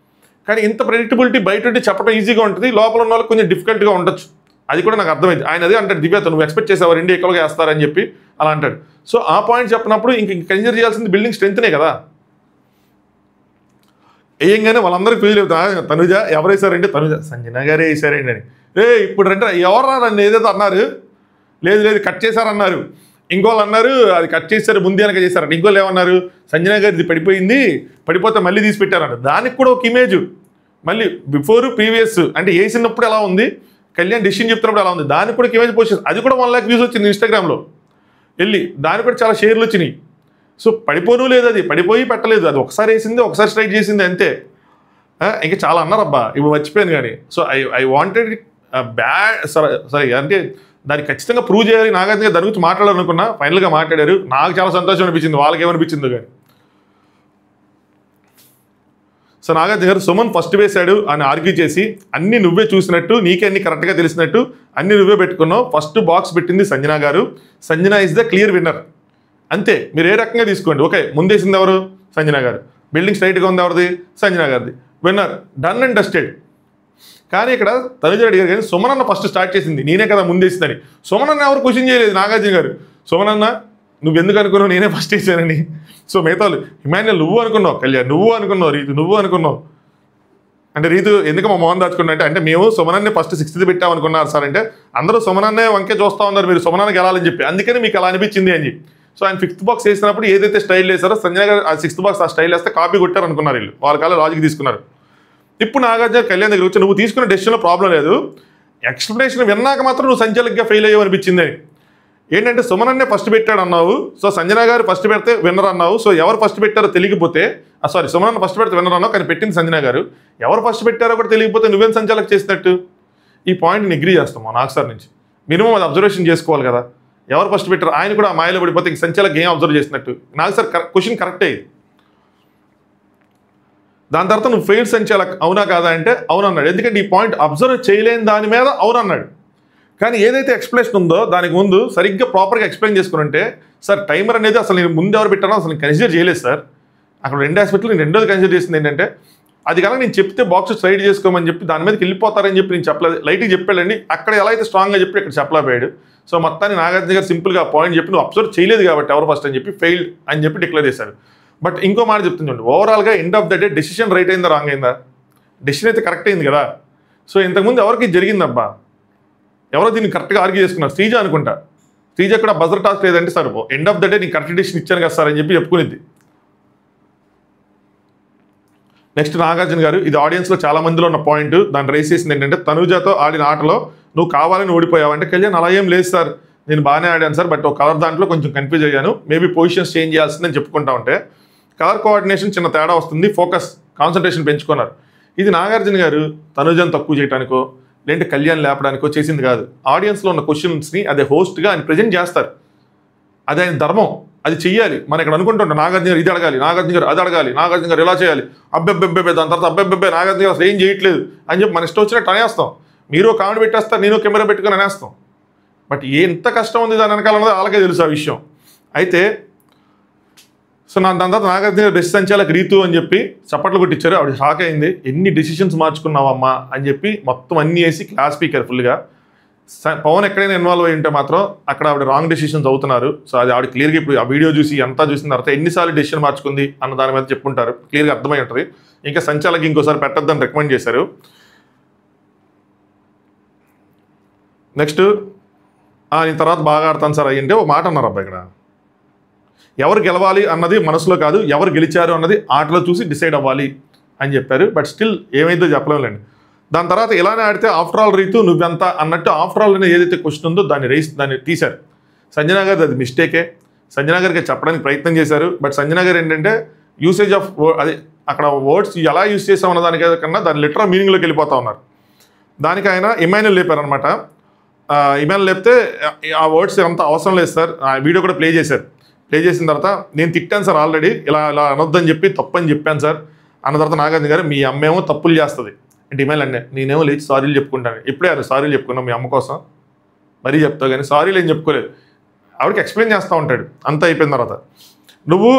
కానీ ఇంత ప్రెడిక్టబిలిటీ బయట చెప్పడం ఈజీగా ఉంటుంది, లోపల ఉన్న వాళ్ళకి కొంచెం డిఫికల్ట్గా ఉండొచ్చు. అది కూడా నాకు అర్థమైంది. ఆయన అదే అంటాడు, దివ్యతో నువ్వు ఎక్స్పెక్ట్ చేసావు 2 ఈక్వల్గా వేస్తారని చెప్పి అలా అంటాడు. సో ఆ పాయింట్ చెప్పినప్పుడు ఇంక కన్సిడర్ చేయాల్సింది బిల్డింగ్ స్ట్రెంత్నే కదా. వేయంగానే వాళ్ళందరికీ ఫీల్ అవుతా, తనుజ ఎవరు వేసారంటే తనుజ సంజన గారే వేసారండి అని. ఇప్పుడు అంటే ఎవరు నన్ను ఏదైతే అన్నారు, లేదు కట్ చేశారన్నారు, ఇంకోళ్ళు అన్నారు అది కట్ చేశారు ముందు వెనక చేశారంట, ఇంకోళ్ళు ఏమన్నారు సంజన గారిది పడిపోయింది, పడిపోతే మళ్ళీ తీసి పెట్టారంట. దానికి కూడా ఒక ఇమేజ్ మళ్ళీ బిఫోర్ ప్రీవియస్ అంటే వేసినప్పుడు ఎలా ఉంది, కళ్యాణ్ డెసిషన్ చెప్తున్నప్పుడు ఎలా ఉంది, దానికి కూడా ఒక ఇమేజ్ పోస్ట్, అది కూడా 1 lakh వ్యూస్ వచ్చింది ఇన్స్టాగ్రామ్లో వెళ్ళి, దానికి కూడా చాలా షేర్లు వచ్చినాయి. సో పడిపోను లేదు, అది పడిపోయి పెట్టలేదు, అది ఒకసారి వేసింది ఒకసారి స్ట్రైక్ చేసింది అంతే. ఇంకా చాలా అన్నారబ్బా ఇప్పుడు మర్చిపోయాను కానీ. సో ఐ వాంటెడ్ బ్యాడ్ సరే అంటే దాన్ని ఖచ్చితంగా ప్రూవ్ చేయాలి, నాగార్జున గారు దాని గురించి మాట్లాడాలనుకున్నా, ఫైనల్గా మాట్లాడారు, నాకు చాలా సంతోషం అనిపించింది, వాళ్ళకి ఏమనిపించిందో కానీ. సో నాగార్జున గారు సుమన్ ఫస్ట్ వేశాడు అని ఆర్గ్యూ చేసి అన్నీ నువ్వే చూసినట్టు, నీకే అన్ని కరెక్ట్గా తెలిసినట్టు అన్నీ నువ్వే పెట్టుకున్నావు, ఫస్ట్ బాక్స్ పెట్టింది సంజన గారు, Sanjana is the clear winner అంతే. మీరు ఏ రకంగా తీసుకోండి, ఓకే ముందేసింది ఎవరు సంజన గారు, బిల్డింగ్ స్ట్రైట్గా ఉంది ఎవరిది సంజన గారిది, విన్నర్ డన్ అండ్ డస్టెడ్. కానీ ఇక్కడ తనుజ అడిగారు కానీ సుమనన్న ఫస్ట్ స్టార్ట్ చేసింది, నేనే కదా ముందేసిందని. సుమనన్న ఎవరు క్వశ్చన్ చేయలేదు నాగార్జున గారు, సుమనన్న నువ్వు ఎందుకు అనుకున్నావు నేనే ఫస్ట్ వేసానని. సో మిగతా ఇమాన్యుల్ నువ్వు అనుకున్నావు, కళ్యాణ్ నువ్వు అనుకున్నావు, రీతు నువ్వు అనుకున్నావు అంటే, రీతు ఎందుకు మా మోహన్ దాచుకున్నా అంటే మేము సుమనన్నే ఫస్ట్ 6th పెట్టామనుకున్నారు సార్ అంటే, అందరూ సుమనన్నే వంకే చూస్తూ ఉన్నారు మీరు సుమనన్నకి వెళ్ళాలని చెప్పి, అందుకని మీకు అలా అనిపించింది అని చెప్పి. సో ఆయన 5th బాక్స్ వేసినప్పుడు ఏదైతే స్టైల్ వేసారో సంజయ్ గారు ఆ 6th బాక్స్ ఆ స్టైల్ వేస్తే కాపీ కొట్టారు అనుకున్నారు వీళ్ళు, వాళ్ళ కాలం లాజిక్ తీసుకున్నారు. ఇప్పుడు నాగార్జున కళ్యాణ్ దగ్గర వచ్చి నువ్వు తీసుకున్న డెసిషన్లో ప్రాబ్లం లేదు, ఎక్స్ప్లెనేషన్ విన్నాక మాత్రం నువ్వు సంచాలకుగా ఫెయిల్ అయ్యావు అనిపించింది. ఏంటంటే సుమనన్నే ఫస్ట్ పెట్టాడు అన్నావు, సో సంజన గారు ఫస్ట్ పెడితే విన్నర్ అన్నావు, సో ఎవరు ఫస్ట్ పెట్టారో తెలియకపోతే సారీ సుమనన్న ఫస్ట్ పెడితే విన్నర్ అన్నావు, కానీ పెట్టింది సంజన గారు, ఎవరు ఫస్ట్ పెట్టారో కూడా తెలియకపోతే నువ్వేం సంచాలకు చేసినట్టు. ఈ పాయింట్ని అగ్రీ చేస్తాం నాకు సార్ నుంచి, మినిమం అది అబ్జర్వేషన్ చేసుకోవాలి కదా, ఎవరు ఫస్ట్ పెట్టారు, ఆయన కూడా మాయలో పడిపోతే ఇంక సంచాలకు ఏం అబ్జర్వ్ చేసినట్టు. నాకు సార్ క్వశ్చన్ కరెక్టే ఇది. దాని తర్వాత నువ్వు ఫెయిల్ సంచాలక్ అవునా కాదా అంటే అవునన్నాడు, ఎందుకంటే ఈ పాయింట్ అబ్జర్వ్ చేయలేని దాని మీద అవునన్నాడు. కానీ ఏదైతే ఎక్స్ప్లెనేషన్ ఉందో దానికి ముందు సరిగ్గా ప్రాపర్గా ఎక్స్ప్లెయిన్ చేసుకుంటే, సార్ టైమర్ అనేది అసలు నేను ముందు ఎవరు పెట్టానో అసలు కన్సిడర్ చేయలేదు సార్. అక్కడ 2 ఆస్పెక్ట్లు నేను రెండోది కన్సిడర్ చేసింది ఏంటంటే, అది కనుక నేను చెప్తే బాక్స్ స్ట్రైట్ చేసుకోమని చెప్పి దాని మీదకి వెళ్ళిపోతారని చెప్పి నేను చెప్పలేదు, లైట్గా చెప్పాడండి. అక్కడ ఎలా అయితే స్ట్రాంగ్గా చెప్పి ఇక్కడ చెప్పలేకపోయాడు. సో మొత్తాన్ని నాగార్జున గారు సింపుల్గా పాయింట్ చెప్పి నువ్వు అబ్జర్వ్ చేయలేదు కాబట్టి ఎవరు ఫస్ట్ అని చెప్పి ఫెయిల్డ్ అని చెప్పి డిక్లేర్ చేశారు. బట్ ఇంకో మాట చెప్తుంది, ఓవరాల్గా end of the day decision right అయిందా రాంగ్ అయిందా? డెసిషన్ అయితే కరెక్ట్ అయింది కదా. సో ఇంతకుముందు ఎవరికి జరిగిందబ్బా, ఎవరో దీన్ని కరెక్ట్గా ఆర్గ్యూ చేసుకున్నారు, శ్రీజ అనుకుంటా. శ్రీజ కూడా బజర్ టాస్క్ లేదంటే sir end of the day నీకు కరెక్ట్ డెసిషన్ ఇచ్చాను కదా సార్ అని చెప్పి చెప్పుకునేది. నెక్స్ట్ నాగార్జున గారు, ఇది ఆడియన్స్లో చాలా మందిలో ఉన్న పాయింట్, దాన్ని రైస్ చేసింది ఏంటంటే తనుజాతో ఆడిన ఆటలో నువ్వు కావాలని ఓడిపోయావంటే కళ్యాణ్ అలా ఏం లేదు సార్, నేను బాగానే ఆడాను సార్, బట్ ఒక కలర్ దాంట్లో కొంచెం కన్ఫ్యూజ్ అయ్యాను, మేబీ పొజిషన్స్ చేంజ్ చేయాల్సిందని చెప్పుకుంటా ఉంటే కలర్ కోఆర్డినేషన్ చిన్న తేడా వస్తుంది, ఫోకస్ కాన్సన్ట్రేషన్ పెంచుకున్నారు. ఇది నాగార్జున గారు తనుజాను తక్కువ చేయడానికో లేదంటే కళ్యాణ్ లేపడానికో చేసింది కాదు. ఆడియన్స్లో ఉన్న క్వశ్చన్స్ని అదే హోస్ట్గా ఆయన ప్రజెంట్ చేస్తారు, అది ఆయన ధర్మం, అది చెయ్యాలి. మనం ఇక్కడ అనుకుంటుంటాం నాగార్జున గారు ఇది అడగాలి, నాగార్జున గారు అది అడగాలి, నాగార్జున గారు ఇలా చేయాలి, అబ్బెబ్బెబ్బెబ్బే, దాని తర్వాత అబ్బెబ్బెబ్బే నాగార్జున గారు అసలు ఏం చేయట్లేదు అని చెప్పి మన ఇష్టం వచ్చినట్టు అనేస్తాం. మీరు కామెంట్ పెట్టేస్తారు, నేను కెమెరా పెట్టుకుని అనేస్తాం. బట్ ఎంత కష్టం ఉంది దాని వెనకాల అన్నది వాళ్ళకే తెలుసు ఆ విషయం. అయితే సో దాని తర్వాత నాగార్జున గారు బెస్ట్ సంచాలక రీతు అని చెప్పి చప్పట్లు కొట్టించారు. ఆవిడ షాక్ అయింది, ఎన్ని డెసిషన్స్ మార్చుకున్నావమ్మా అని చెప్పి మొత్తం అన్నీ వేసి క్లాస్ స్పీకర్ ఫుల్గా. పవన్ ఎక్కడైనా ఇన్వాల్వ్ అయ్యి ఉంటే మాత్రం అక్కడ ఆవిడ రాంగ్ డెసిషన్స్ అవుతున్నారు. సో అది ఆవిడ క్లియర్గా ఇప్పుడు ఆ వీడియో చూసి అంతా చూసిన తర్వాత ఎన్నిసార్లు డెసిషన్ మార్చుకుంది అన్న దాని మీద చెప్పుకుంటారు, క్లియర్గా అర్థమై ఉంటుంది. ఇంకా సంచాలకి ఇంకోసారి పెట్టొద్దని రికమెండ్ చేశారు. నెక్స్ట్ నేను తర్వాత బాగా ఆడతాను సార్ అయ్యంటే ఒక మాట అన్నారు అబ్బాయి, ఇక్కడ ఎవరు గెలవాలి అన్నది మనసులో కాదు, ఎవరు గెలిచారు అన్నది ఆటలో చూసి డిసైడ్ అవ్వాలి అని చెప్పారు. బట్ స్టిల్ ఏమైందో చెప్పలేండి. దాని తర్వాత ఇలానే ఆడితే ఆఫ్టర్ ఆల్ రీతు నువ్వెంత అన్నట్టు ఆఫ్టర్ ఆల్ అనేది ఏదైతే క్వశ్చన్ ఉందో దాన్ని తీశారు. సంజన గారు అది మిస్టేకే, సంజన గారికి చెప్పడానికి ప్రయత్నం చేశారు. బట్ సంజన గారు ఏంటంటే యూసేజ్ ఆఫ్ అది అక్కడ వర్డ్స్ ఎలా యూజ్ చేసామన్న దానికన్నా దాని లిటరల్ మీనింగ్లోకి వెళ్ళిపోతా ఉన్నారు. దానికి ఆయన ఇమాన్యుల్ లేపారనమాట. ఇమాన్యుల్ లేపితే ఆ వర్డ్స్ అంత అవసరం లేదు సార్, ఆ వీడియో కూడా ప్లే చేశారు. ప్లే చేసిన తర్వాత నేను తిట్టాను సార్ ఆల్రెడీ, ఇలా అనొద్దని చెప్పి తప్పని చెప్పాను సార్ అన్న తర్వాత నాగార్జున గారు మీ అమ్మేమో తప్పులు చేస్తుంది అంటే ఇమాన్యుల్ అంటే నేనేమో లేచి సారీలు చెప్పుకుంటాను. ఎప్పుడే సారీలు చెప్పుకున్నాం మీ అమ్మ కోసం, మరీ చెప్తావు కానీ సారీలు ఏం చెప్పుకోలేదు. ఆవిడకి ఎక్స్ప్లెయిన్ చేస్తూ ఉంటాడు. అంతా అయిపోయిన తర్వాత నువ్వు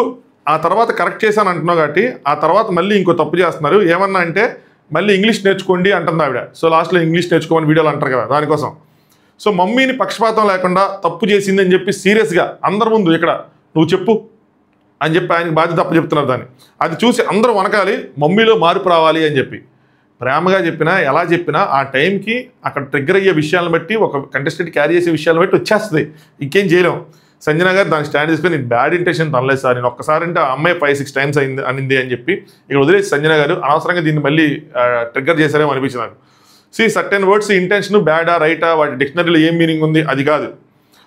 ఆ తర్వాత కరెక్ట్ చేశాను అంటున్నావు కాబట్టి ఆ తర్వాత మళ్ళీ ఇంకో తప్పు చేస్తున్నారు. ఏమన్నా అంటే మళ్ళీ ఇంగ్లీష్ నేర్చుకోండి అంటుంది ఆవిడ. సో లాస్ట్లో ఇంగ్లీష్ నేర్చుకోమని వీడియోలు అంటారు కదా దానికోసం. సో మమ్మీని పక్షపాతం లేకుండా తప్పు చేసింది అని చెప్పి సీరియస్గా అందరి ముందు ఇక్కడ నువ్వు చెప్పు అని చెప్పి ఆయనకి బాధ్యత తప్పు చెప్తున్నారు. దాన్ని అది చూసి అందరూ వనకాలి, మమ్మీలో మార్పు రావాలి అని చెప్పి ప్రేమగా చెప్పినా ఎలా చెప్పినా ఆ టైంకి అక్కడ ట్రిగ్గర్ అయ్యే విషయాలను బట్టి ఒక కంటెస్టెంట్ క్యారీ చేసే విషయాలను బట్టి వచ్చేస్తుంది, ఇంకేం చేయలేం. సంజన గారు దాన్ని స్టాండ్ తీసుకొని నేను బ్యాడ్ ఇంటెన్షన్ తనలేదు సార్, నేను ఒక్కసారి అంటే ఆ అమ్మాయి 5-6 టైమ్స్ అనింది అని చెప్పి ఇక్కడ వదిలేసి సంజన గారు అనవసరంగా దీన్ని మళ్ళీ ట్రిగ్గర్ చేశారేమో అనిపించింది నాకు. సర్టెన్ వర్డ్స్ ఇంటెన్షన్ బ్యాడా రైటా వాటి డిక్షనరీలో ఏం మీనింగ్ ఉంది అది కాదు.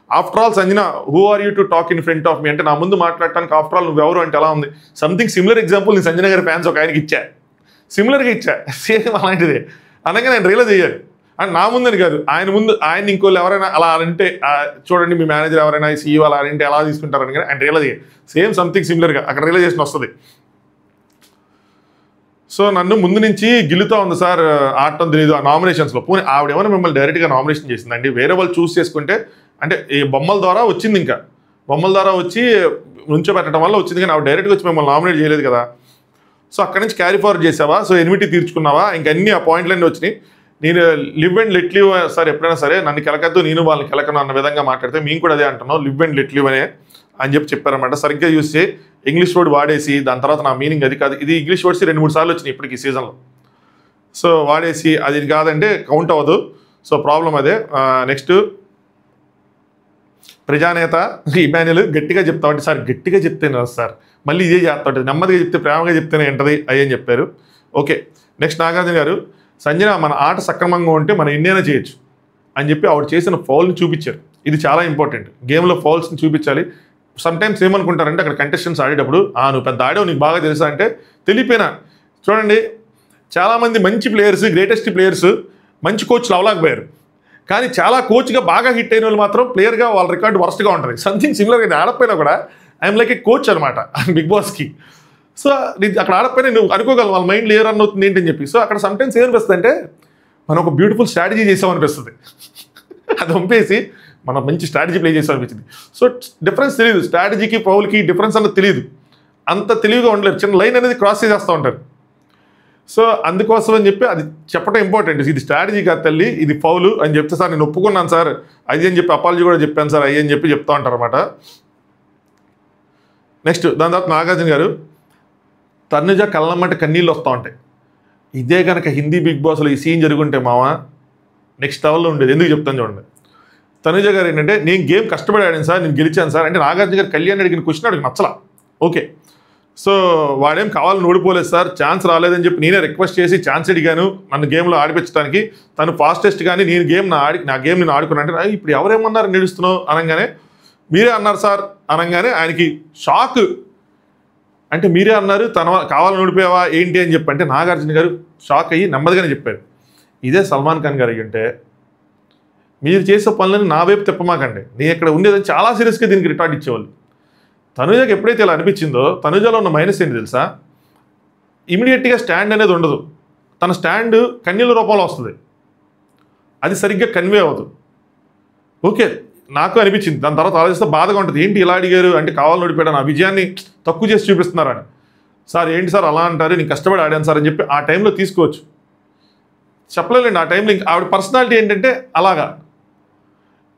After all Sanjana who are you to talk in front of me అంటే నా ముందు మాట్లాడటానికి ఆఫ్టర్ ఆల్ నువ్వెవరు అంటే ఎలా ఉంది. సంథింగ్ సిమిలర్ ఎగ్జాంపుల్ నేను సంజన గారి ఫ్యాన్స్ ఒక ఆయనకి ఇచ్చా, సిమిలర్గా ఇచ్చా, సేమ్ అలాంటిదే. అలాగే నేను రియలైజ్ అయ్యాను అండ్ నా ముందని కాదు ఆయన ముందు, ఆయన ఇంకోళ్ళు ఎవరైనా అలా అంటే చూడండి మీ మేనేజర్ ఎవరైనా సీఈఓ అలా అంటే ఎలా తీసుకుంటారని కానీ ఆయన రియలైజ్ అయ్యారు. సేమ్ సంథింగ్ సిమిలర్గా అక్కడ రియలైజేషన్ వస్తుంది. సో నన్ను ముందు నుంచి గిల్లుతూ ఉంది సార్ ఆడటం తెలియదు ఆ నామినేషన్స్లో. పోనీ ఆవిడ ఏమైనా మిమ్మల్ని డైరెక్ట్గా నామినేషన్ చేసిందండి, వేరే వాళ్ళు చూస్ చేసుకుంటే అంటే ఈ బొమ్మల ద్వారా వచ్చింది, ఇంకా బొమ్మల ద్వారా వచ్చి నుంచోబెట్టడం వల్ల వచ్చింది కానీ ఆవిడ డైరెక్ట్గా వచ్చి మిమ్మల్ని నామినేట్ చేయలేదు కదా. సో అక్కడి నుంచి క్యారీ ఫార్వర్డ్ చేసావా, సో ఎనిమిటీ తీర్చుకున్నావా, ఇంకా అన్ని ఆ పాయింట్లన్నీ వచ్చినాయి. నేను live and let live sir ఎప్పుడైనా సరే నన్ను కెలకద్దు నేను వాళ్ళని కెలకను అన్న విధంగా మాట్లాడితే మేము కూడా అదే అంటున్నాం, లివ్ అండ్ లెట్ లివ్ అని చెప్పారన్నమాట. సరిగ్గా యూస్ చేయి, ఇంగ్లీష్ వర్డ్ వాడేసి దాని తర్వాత నా మీనింగ్ అది కాదు, ఇది ఇంగ్లీష్ వర్డ్స్ 2-3 సార్లు వచ్చినాయి ఇప్పటికి ఈ సీజన్లో. సో వాడేసి అది కాదంటే కౌంట్ అవ్వదు. సో ప్రాబ్లం అదే. నెక్స్ట్ ప్రజానేత ఇమాన్యుల్ గట్టిగా చెప్తామంటే సార్ గట్టిగా చెప్తేనే సార్ మళ్ళీ ఇదే చేస్తా ఉంటుంది, నెమ్మదిగా చెప్తే ప్రేమగా చెప్తేనే ఏంటది అయ్యని చెప్పారు. ఓకే నెక్స్ట్ నాగార్జున గారు సంజన మన ఆట సక్రమంగా ఉంటే మనం ఎన్నైనా చేయొచ్చు అని చెప్పి ఆవిడ చేసిన ఫౌల్ని చూపించారు. ఇది చాలా ఇంపార్టెంట్, గేమ్లో ఫౌల్స్ని చూపించాలి. సమ్టైమ్స్ ఏమనుకుంటారంటే అక్కడ కంటెస్టెంట్స్ ఆడేటప్పుడు నువ్వు పెద్ద ఆడావు నీకు బాగా తెలుసా అంటే తెలియపోయినా. చూడండి చాలామంది మంచి ప్లేయర్స్ గ్రేటెస్ట్ ప్లేయర్స్ మంచి కోచ్లు అవలేకపోయారు, కానీ చాలా కోచ్గా బాగా హిట్ అయిన వాళ్ళు మాత్రం ప్లేయర్గా వాళ్ళ రికార్డు వరస్ట్గా ఉంటుంది. సంథింగ్ సిమిలర్గా నేను ఆడకపోయినా కూడా ఐఎమ్ లైక్ ఏ కోచ్ అనమాట బిగ్ బాస్కి. సో అక్కడ ఆడకపోయినా నువ్వు అనుకోగలను వాళ్ళ మైండ్ ఏ రన్ అవుతుంది ఏంటని చెప్పి. సో అక్కడ సమ్టైమ్స్ ఏమనిపిస్తుంది అంటే మనం ఒక బ్యూటిఫుల్ స్ట్రాటజీ చేసామనిపిస్తుంది, అది పంపేసి మనం మంచి స్ట్రాటజీ ప్లే చేసామనిపించింది. సో డిఫరెన్స్ తెలియదు, స్ట్రాటజీకి పౌల్కి డిఫరెన్స్ అన్నది తెలియదు, అంత తెలివిగా ఉండలేరు, చిన్న లైన్ అనేది క్రాస్ చేసేస్తూ ఉంటారు. సో అందుకోసం అని చెప్పి అది చెప్పడం ఇంపార్టెంట్. ఇది స్ట్రాటజీ కాదు తల్లి, ఇది ఫౌలు అని చెప్తే సార్ నేను ఒప్పుకున్నాను సార్ అది అని చెప్పి అపాలజీ కూడా చెప్పాను సార్ అయ్యి అని చెప్పి చెప్తా ఉంటారు అనమాట. నెక్స్ట్ దాని తర్వాత నాగార్జున గారు, తనుజ కళ్ళమ్మట కన్నీళ్ళు వస్తూ ఉంటాయి. ఇదే కనుక హిందీ బిగ్ బాస్లో ఈ సీన్ జరుగుంటే మావా నెక్స్ట్ లెవెల్లో ఉండేది. ఎందుకు చెప్తాను చూడండి. తనుజ గారు ఏంటంటే నేను గేమ్ కష్టపడి ఆడాను సార్, నేను గెలిచాను సార్ అంటే నాగార్జున గారు కళ్యాణ్ అడిగిన క్వశ్చన్ అడిగి నచ్చలా. ఓకే, సో వాడేం కావాలని ఓడిపోలేదు సార్, ఛాన్స్ రాలేదని చెప్పి నేనే రిక్వెస్ట్ చేసి ఛాన్స్ అడిగాను నన్ను గేమ్లో ఆడిపించడానికి, తను ఫాస్టెస్ట్ కానీ నేను గేమ్ నా గేమ్ నేను ఆడుకున్నాను అంటే ఇప్పుడు ఎవరేమన్నారు నిలుస్తున్నావు అనగానే మీరే అన్నారు సార్ అనగానే ఆయనకి షాక్. అంటే మీరే అన్నారు తన కావాలని ఓడిపోయావా ఏంటి అని చెప్పి అంటే నాగార్జున గారు షాక్ అయ్యి నెమ్మదిగానే చెప్పారు. ఇదే సల్మాన్ ఖాన్ గారు అయ్యి ఉంటే మీరు చేసే పనులను నా వైపు తిప్పమాకండి, నేను ఇక్కడ ఉండేదని చాలా సీరియస్గా దీనికి రిటార్ట్ ఇచ్చేవాళ్ళు. తనుజకి ఎప్పుడైతే ఇలా అనిపించిందో తనుజలో ఉన్న మైనస్ ఏంటి తెలుసా, ఇమీడియట్గా స్టాండ్ అనేది ఉండదు. తన స్టాండ్ కన్నీళ్ళ రూపంలో వస్తుంది, అది సరిగ్గా కన్వే అవ్వదు. ఓకే నాకు అనిపించింది. దాని తర్వాత ఆలోచిస్తే బాధగా ఉంటుంది. ఏంటి ఇలా అడిగారు అంటే కావాలని ఓడిపోయాడు, ఆ విజయాన్ని తక్కువ చేసి చూపిస్తున్నారని. సార్ ఏంటి సార్ అలా అంటారు, నేను కష్టపడి ఆడాను సార్ అని చెప్పి ఆ టైంలో తీసుకోవచ్చు. చెప్పలేండి ఆ టైంలో ఆవిడ పర్సనాలిటీ ఏంటంటే అలాగా.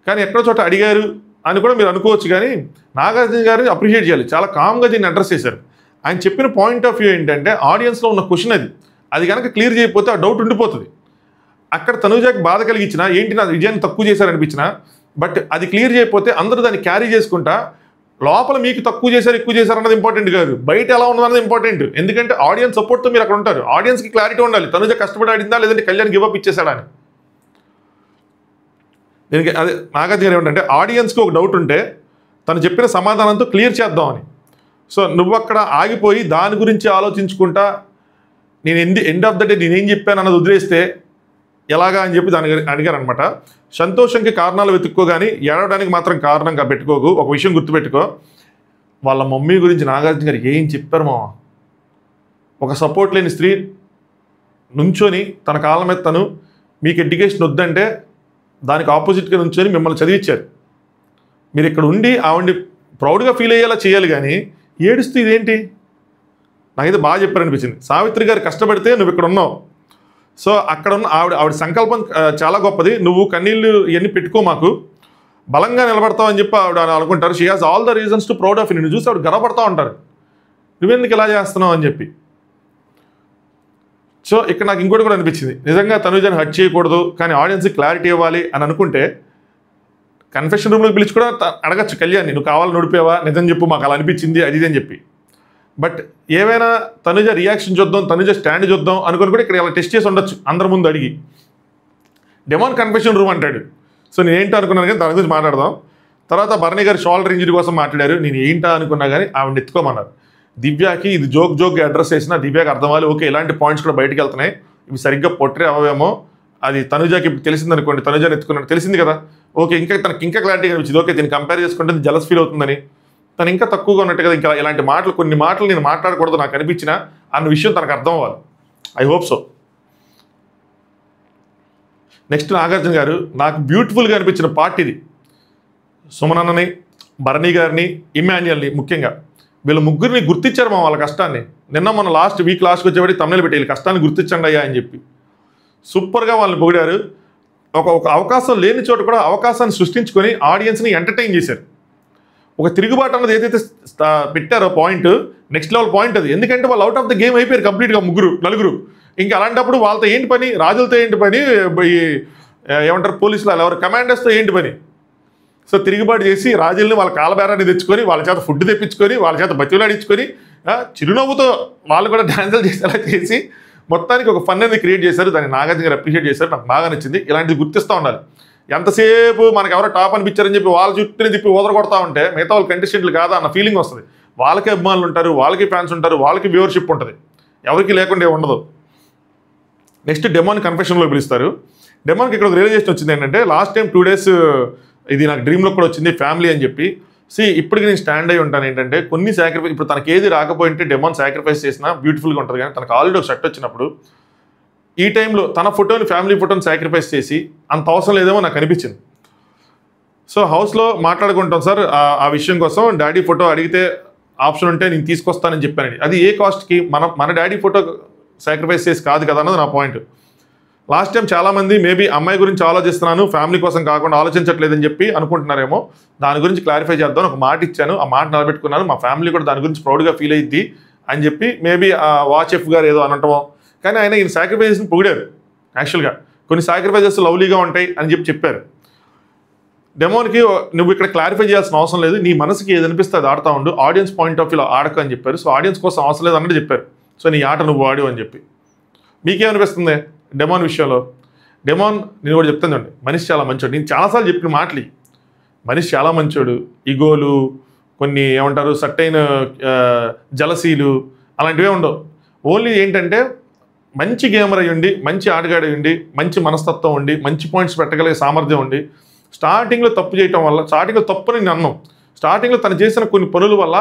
కానీ ఎక్కడో చోట అడిగారు అని కూడా మీరు అనుకోవచ్చు. కానీ నాగార్జున గారిని అప్రిషియేట్ చేయాలి, చాలా కామ్గా దీన్ని అడ్రస్ చేశారు. ఆయన చెప్పిన పాయింట్ ఆఫ్ వ్యూ ఏంటంటే ఆడియన్స్లో ఉన్న క్వశ్చన్ అది కనుక క్లియర్ చేయకపోతే ఆ డౌట్ ఉండిపోతుంది. అక్కడ తనుజాకి బాధ కలిగించిన ఏంటి నా విజయాన్ని తక్కువ చేశారనిపించిన, బట్ అది క్లియర్ చేయకపోతే అందరూ దాన్ని క్యారీ చేసుకుంటా లోపల మీకు తక్కువ చేశారు ఎక్కువ చేశారు అన్నది ఇంపార్టెంట్ కాదు, బయట ఎలా ఉన్నదన్నది ఇంపార్టెంట్. ఎందుకంటే ఆడియన్స్ సపోర్ట్తో మీరు అక్కడ ఉంటారు, ఆడియన్స్కి క్లారిటీ ఉండాలి తనుజ కష్టపడి ఆడిందా లేదంటే కళ్యాణ్ గివప్ ఇచ్చేసాడా అని. దీనికి అదే నాగార్జున గారు ఏమంటే ఆడియన్స్కి ఒక డౌట్ ఉంటే తను చెప్పిన సమాధానంతో క్లియర్ చేద్దామని. సో నువ్వు అక్కడ ఆగిపోయి దాని గురించి ఆలోచించుకుంటా నేను ఎండ్ ఆఫ్ ద డే నేనేం చెప్పాను అన్నది వదిలేస్తే ఎలాగా అని చెప్పి దాని అడిగారు అనమాట. సంతోషంకి కారణాలు వెతుక్కో కానీ ఏడవడానికి మాత్రం కారణంగా పెట్టుకోకు. ఒక విషయం గుర్తుపెట్టుకో, వాళ్ళ మమ్మీ గురించి నాగార్జున గారు ఏం చెప్పారు మామ. ఒక సపోర్ట్ లేని స్త్రీ నుంచొని తన కాళ్ళ మీద తను మీకు ఎడ్యుకేషన్ వద్దంటే దానికి ఆపోజిట్గా నుంచొని మిమ్మల్ని చదివించారు. మీరు ఇక్కడ ఉండి ఆవిడ్ని ప్రౌడ్గా ఫీల్ అయ్యేలా చేయాలి కానీ ఏడుస్తూ ఇదేంటి. నాకైతే బాగా చెప్పారనిపించింది. సావిత్రి గారు కష్టపడితే నువ్వు ఇక్కడ ఉన్నావు. సో అక్కడ ఉన్న ఆవిడ సంకల్పం చాలా గొప్పది. నువ్వు కన్నీళ్ళు ఇవన్నీ పెట్టుకో, మాకు బలంగా నిలబడతావు అని చెప్పి ఆవిడ అనుకుంటారు. She has all the reasons to proud of you. నువ్వు చూసి ఆవిడ గర్వపడతా ఉంటారు, నువ్వెందుకు ఇలా చేస్తున్నావు అని చెప్పి. సో ఇక్కడ నాకు ఇంకోటి కూడా అనిపించింది, నిజంగా తనుజని హట్ చేయకూడదు కానీ ఆడియన్స్కి క్లారిటీ ఇవ్వాలి అని అనుకుంటే కన్ఫెషన్ రూమ్లోకి పిలిచి కూడా అడగచ్చు కళ్యాణ్ని, నువ్వు కావాలని నడిపేవా నిజం చెప్పు మాకు అలా అనిపించింది అది అని చెప్పి. బట్ ఏవైనా తనుజ రియాక్షన్ చూద్దాం, తనుజ స్టాండ్ చూద్దాం అనుకుని కూడా ఇక్కడ ఇలా టెస్ట్ చేసి ఉండొచ్చు అందరి ముందు అడిగి. డెమాన్ కన్ఫెషన్ రూమ్ అంటాడు. సో నేను ఏంటో అనుకున్నాను కానీ దాని గురించి మాట్లాడదాం. తర్వాత భరణి గారు షోల్డర్ ఇంజరీ కోసం మాట్లాడారు. నేను ఏంటా అనుకున్నా కానీ ఆవిడ ఎత్తుకోమన్నారు. దివ్యాకి ఇది జోక్గా అడ్రస్ చేసిన దివ్యాకి అర్థం అవ్వాలి, ఓకే ఇలాంటి పాయింట్స్ కూడా బయటకు వెళ్తున్నాయి, ఇవి సరిగ్గా పొట్రే అవ్వేమో, అది తనుజాకి తెలిసింది అనుకోండి, తనుజాని ఎత్తుకున్నాడు తెలిసింది కదా, ఓకే ఇంకా తనకి ఇంకా క్లారిటీ కనిపించింది, ఓకే దీన్ని కంపేర్ చేసుకుంటే జలస్ ఫీల్ అవుతుందని, తను ఇంకా తక్కువగా ఉన్నట్టు కదా, ఇంకా ఇలాంటి మాటలు కొన్ని మాటలు నేను మాట్లాడకూడదు నాకు అనిపించిన అన్న విషయం తనకు అర్థం అవ్వాలి. I hope so. Next Nagarjuna గారు నాకు బ్యూటిఫుల్గా అనిపించిన పార్ట్ ఇది. సుమనన్నని, భరణి గారిని, ఇమాన్యుయల్ని ముఖ్యంగా వీళ్ళ ముగ్గురిని గుర్తించారు మా వాళ్ళ కష్టాన్ని. నిన్న మన లాస్ట్కి వచ్చేవాడి తమిళ పెట్టి వీళ్ళ కష్టాన్ని గుర్తించండి అయ్యా అని చెప్పి సూపర్గా వాళ్ళని పొగిడారు. ఒక అవకాశం లేని చోట కూడా అవకాశాన్ని సృష్టించుకొని ఆడియన్స్ని ఎంటర్టైన్ చేశారు. ఒక తిరుగుబాటు అన్నది ఏదైతే పెట్టారో పాయింట్, నెక్స్ట్ లెవెల్ పాయింట్ అది. ఎందుకంటే వాళ్ళు అవుట్ ఆఫ్ ద గేమ్ అయిపోయారు కంప్లీట్గా నలుగురు. ఇంకా అలాంటప్పుడు వాళ్ళతో ఏంటి పని, రాజులతో ఏంటి పని, ఏమంటారు పోలీసులు ఎవరు కమాండర్స్తో ఏంటి పని. సో తిరుగుబాటు చేసి రాజుల్ని వాళ్ళ కాలబేరాన్ని తెచ్చుకొని వాళ్ళ చేత ఫుడ్ తెప్పించుకొని వాళ్ళ చేత బతిలాడించుకొని చిరునవ్వుతో వాళ్ళు కూడా డాన్సులు చేసేలా చేసి మొత్తానికి ఒక ఫన్ అనేది క్రియేట్ చేశారు. దాన్ని నాగార్జున గారు అప్రిషియేట్ చేశారు, నాకు బాగా నచ్చింది. ఇలాంటిది గుర్తిస్తూ ఉండాలి. ఎంతసేపు మనకు ఎవరో టాప్ అనిపించారని చెప్పి వాళ్ళ చుట్టూని తిప్పి ఓదరగొడతా ఉంటే మిగతా వాళ్ళు కంటెస్టెంట్లు కాదా అన్న ఫీలింగ్ వస్తుంది. వాళ్ళకి అభిమానులు ఉంటారు, వాళ్ళకి ఫ్యాన్స్ ఉంటారు, వాళ్ళకి వ్యూవర్షిప్ ఉంటుంది, ఎవరికి లేకుండా ఉండదు. నెక్స్ట్ డెమాన్ కన్ఫెషన్లో పిలుస్తారు. డెమాన్కి ఇక్కడ ఒక రియలైజేషన్ వచ్చింది ఏంటంటే లాస్ట్ టైం 2 days ఇది నాకు డ్రీమ్లో కూడా వచ్చింది ఫ్యామిలీ అని చెప్పి. ఇప్పటికి నేను స్టాండ్ అయ్యి ఉంటాను ఏంటంటే కొన్ని సాక్రిఫైస్, ఇప్పుడు తనకి ఏది రాకపోయింటే డెమాన్ సాక్రిఫైస్ చేసినా బ్యూటిఫుల్గా ఉంటుంది. కానీ తనకు ఆల్రెడీ ఒక షర్ట్ వచ్చినప్పుడు ఈ టైంలో తన ఫోటోని ఫ్యామిలీ ఫోటోని సాక్రిఫైస్ చేసి అంత అవసరం లేదేమో నాకు అనిపించింది. సో హౌస్లో మాట్లాడుకుంటాం సార్ ఆ విషయం కోసం, డాడీ ఫోటో అడిగితే ఆప్షన్ ఉంటే నేను తీసుకొస్తానని చెప్పానండి. అది ఏ కాస్ట్కి, మన డాడీ ఫోటో సాక్రిఫైస్ చేసి కాదు కదా అన్నది నా పాయింట్. లాస్ట్ టైం చాలామంది మేబీ అమ్మాయి గురించి ఆలోచిస్తున్నాను, ఫ్యామిలీ కోసం కాకుండా ఆలోచించట్లేదని చెప్పి అనుకుంటున్నారేమో. దాని గురించి క్లారిఫై చేద్దాం. ఒక మాట ఇచ్చాను, ఆ మాట నిలబెట్టుకున్నాను. మా ఫ్యామిలీ కూడా దాని గురించి ప్రౌడ్గా ఫీల్ అయ్యిద్ది అని చెప్పి మేబీ ఆ వాచెఫ్ గారు ఏదో అనటమో. కానీ ఆయన ఈయన సాక్రిఫైజెస్ని పొగిడారు. యాక్చువల్గా కొన్ని సాక్రిఫైజెస్ లవ్లీగా ఉంటాయి అని చెప్పారు. డెమోన్కి నువ్వు ఇక్కడ క్లారిఫై చేయాల్సిన అవసరం లేదు, నీ మనసుకి ఏది అనిపిస్తే అది ఆడుతూ ఉండు, ఆడియన్స్ పాయింట్ ఆఫ్ వ్యూలో ఆడకు అని చెప్పారు. సో ఆడియన్స్ కోసం అవసరం లేదు అన్నట్టు చెప్పారు. సో నీ ఆట నువ్వు ఆడు అని చెప్పి. మీకేమనిపిస్తుంది డెమోన్ విషయంలో? డెమోన్ నేను కూడా చెప్తానండి, మనిషి చాలా మంచోడు. నేను చాలాసార్లు చెప్పిన మాటలు, మనిషి చాలా మంచోడు. ఇగోలు, కొన్ని ఏమంటారు సట్టైన జలసీలు అలాంటివే ఉండవు. ఓన్లీ ఏంటంటే మంచి గేమర్ అయ్యి ఉండి, మంచి ఆటగాడు అయ్యి ఉండి, మంచి మనస్తత్వం ఉండి, మంచి పాయింట్స్ పెట్టగలిగే సామర్థ్యం ఉండి, స్టార్టింగ్లో తప్పు చేయటం వల్ల, స్టార్టింగ్లో తప్పు నేను అన్నాం, స్టార్టింగ్లో తను చేసిన కొన్ని పనుల వల్ల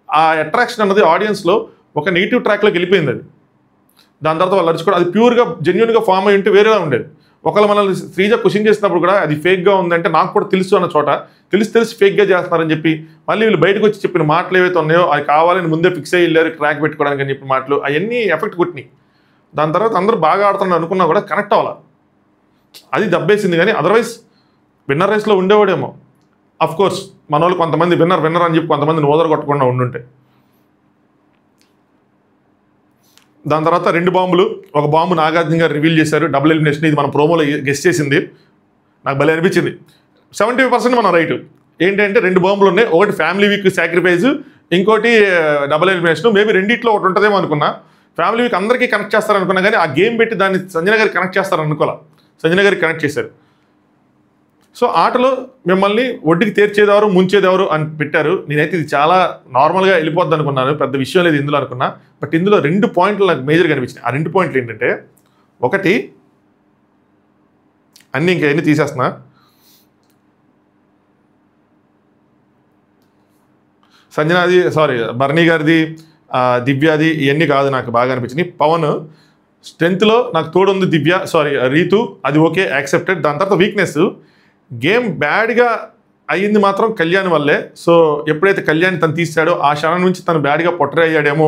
ఆ అట్రాక్షన్ అన్నది ఆడియన్స్లో ఒక నెగిటివ్ ట్రాక్లోకి వెళ్ళిపోయింది. అది దాని తర్వాత వాళ్ళు అరుచుకోవడం, అది ప్యూర్గా జెన్యున్గా ఫామ్ అయ్యి ఉంటే వేరేలా ఉండేది. ఒకళ్ళు మనల్ని శ్రీజ క్వశ్చన్ చేసినప్పుడు కూడా అది ఫేక్గా ఉందంటే నాకు కూడా తెలుసు అన్న చోట తెలిసి ఫేక్గా చేస్తున్నారని చెప్పి మళ్ళీ వీళ్ళు బయటకు వచ్చి చెప్పిన మాటలు ఏవైతే ఉన్నాయో అది కావాలని ముందే ఫిక్స్ అయ్యి వెళ్ళారు ట్రాక్ పెట్టుకోవడానికి అని చెప్పిన మాటలు అవన్నీ ఎఫెక్ట్ కొట్టినాయి. దాని తర్వాత అందరూ బాగా ఆడుతున్నారు అనుకున్నా కూడా కనెక్ట్ అవ్వాలి, అది దబ్బేసింది. కానీ అదర్వైజ్ విన్నర్ రేస్లో ఉండేవాడేమో. అఫ్ కోర్స్ మన వాళ్ళు కొంతమంది విన్నర్ అని చెప్పి కొంతమంది ఓదర కొట్టకుండా ఉండుంటే. దాని తర్వాత 2 బాంబులు, ఒక బాంబు నాగార్జున గారు రివీల్ చేశారు, డబుల్ ఎలిమినేషన్. ఇది మన ప్రోమోలో గెస్ట్ చేసింది, నాకు భలే అనిపించింది. 75% మనం రైట్. ఏంటంటే 2 బాంబులు ఉన్నాయి, ఒకటి ఫ్యామిలీ వీక్ సాక్రిఫైస్, ఇంకోటి డబుల్ ఎలిమినేషన్. మేబీ రెండిట్లో ఒకటి ఉంటుందేమో అనుకున్నా. ఫ్యామిలీ వీక్ అందరికీ కనెక్ట్ చేస్తారనుకున్నా, కానీ ఆ గేమ్ పెట్టి దాన్ని సంజన గారికి కనెక్ట్ చేస్తారనుకోలే. సంజన గారికి కనెక్ట్ చేశారు. సో ఆటలో మిమ్మల్ని ఒడ్డుకి తీర్చేదెవరు ముంచేదెవరు అని పెట్టారు. నేనైతే ఇది చాలా నార్మల్గా వెళ్ళిపోద్ది అనుకున్నాను, పెద్ద విషయం లేదు ఇందులో అనుకున్నా. బట్ ఇందులో 2 పాయింట్లు నాకు మేజర్గా అనిపించినాయి. ఆ 2 పాయింట్లు ఏంటంటే, ఒకటి అన్నీ ఇంకెన్ని తీసేస్తున్నా, సంజనాది బర్నీ గారిది, దివ్యాది, ఇవన్నీ కాదు నాకు బాగా అనిపించినాయి. పవన్ స్ట్రెంత్లో నాకు తోడుంది దివ్య, రీతు, అది ఓకే యాక్సెప్టెడ్. దాని తర్వాత వీక్నెస్, గేమ్ బ్యాడ్గా అయ్యింది మాత్రం కళ్యాణ్ వల్లే. సో ఎప్పుడైతే కళ్యాణ్ తను తీసాడో ఆ క్షణం నుంచి తను బ్యాడ్గా పొట్రే అయ్యాడేమో.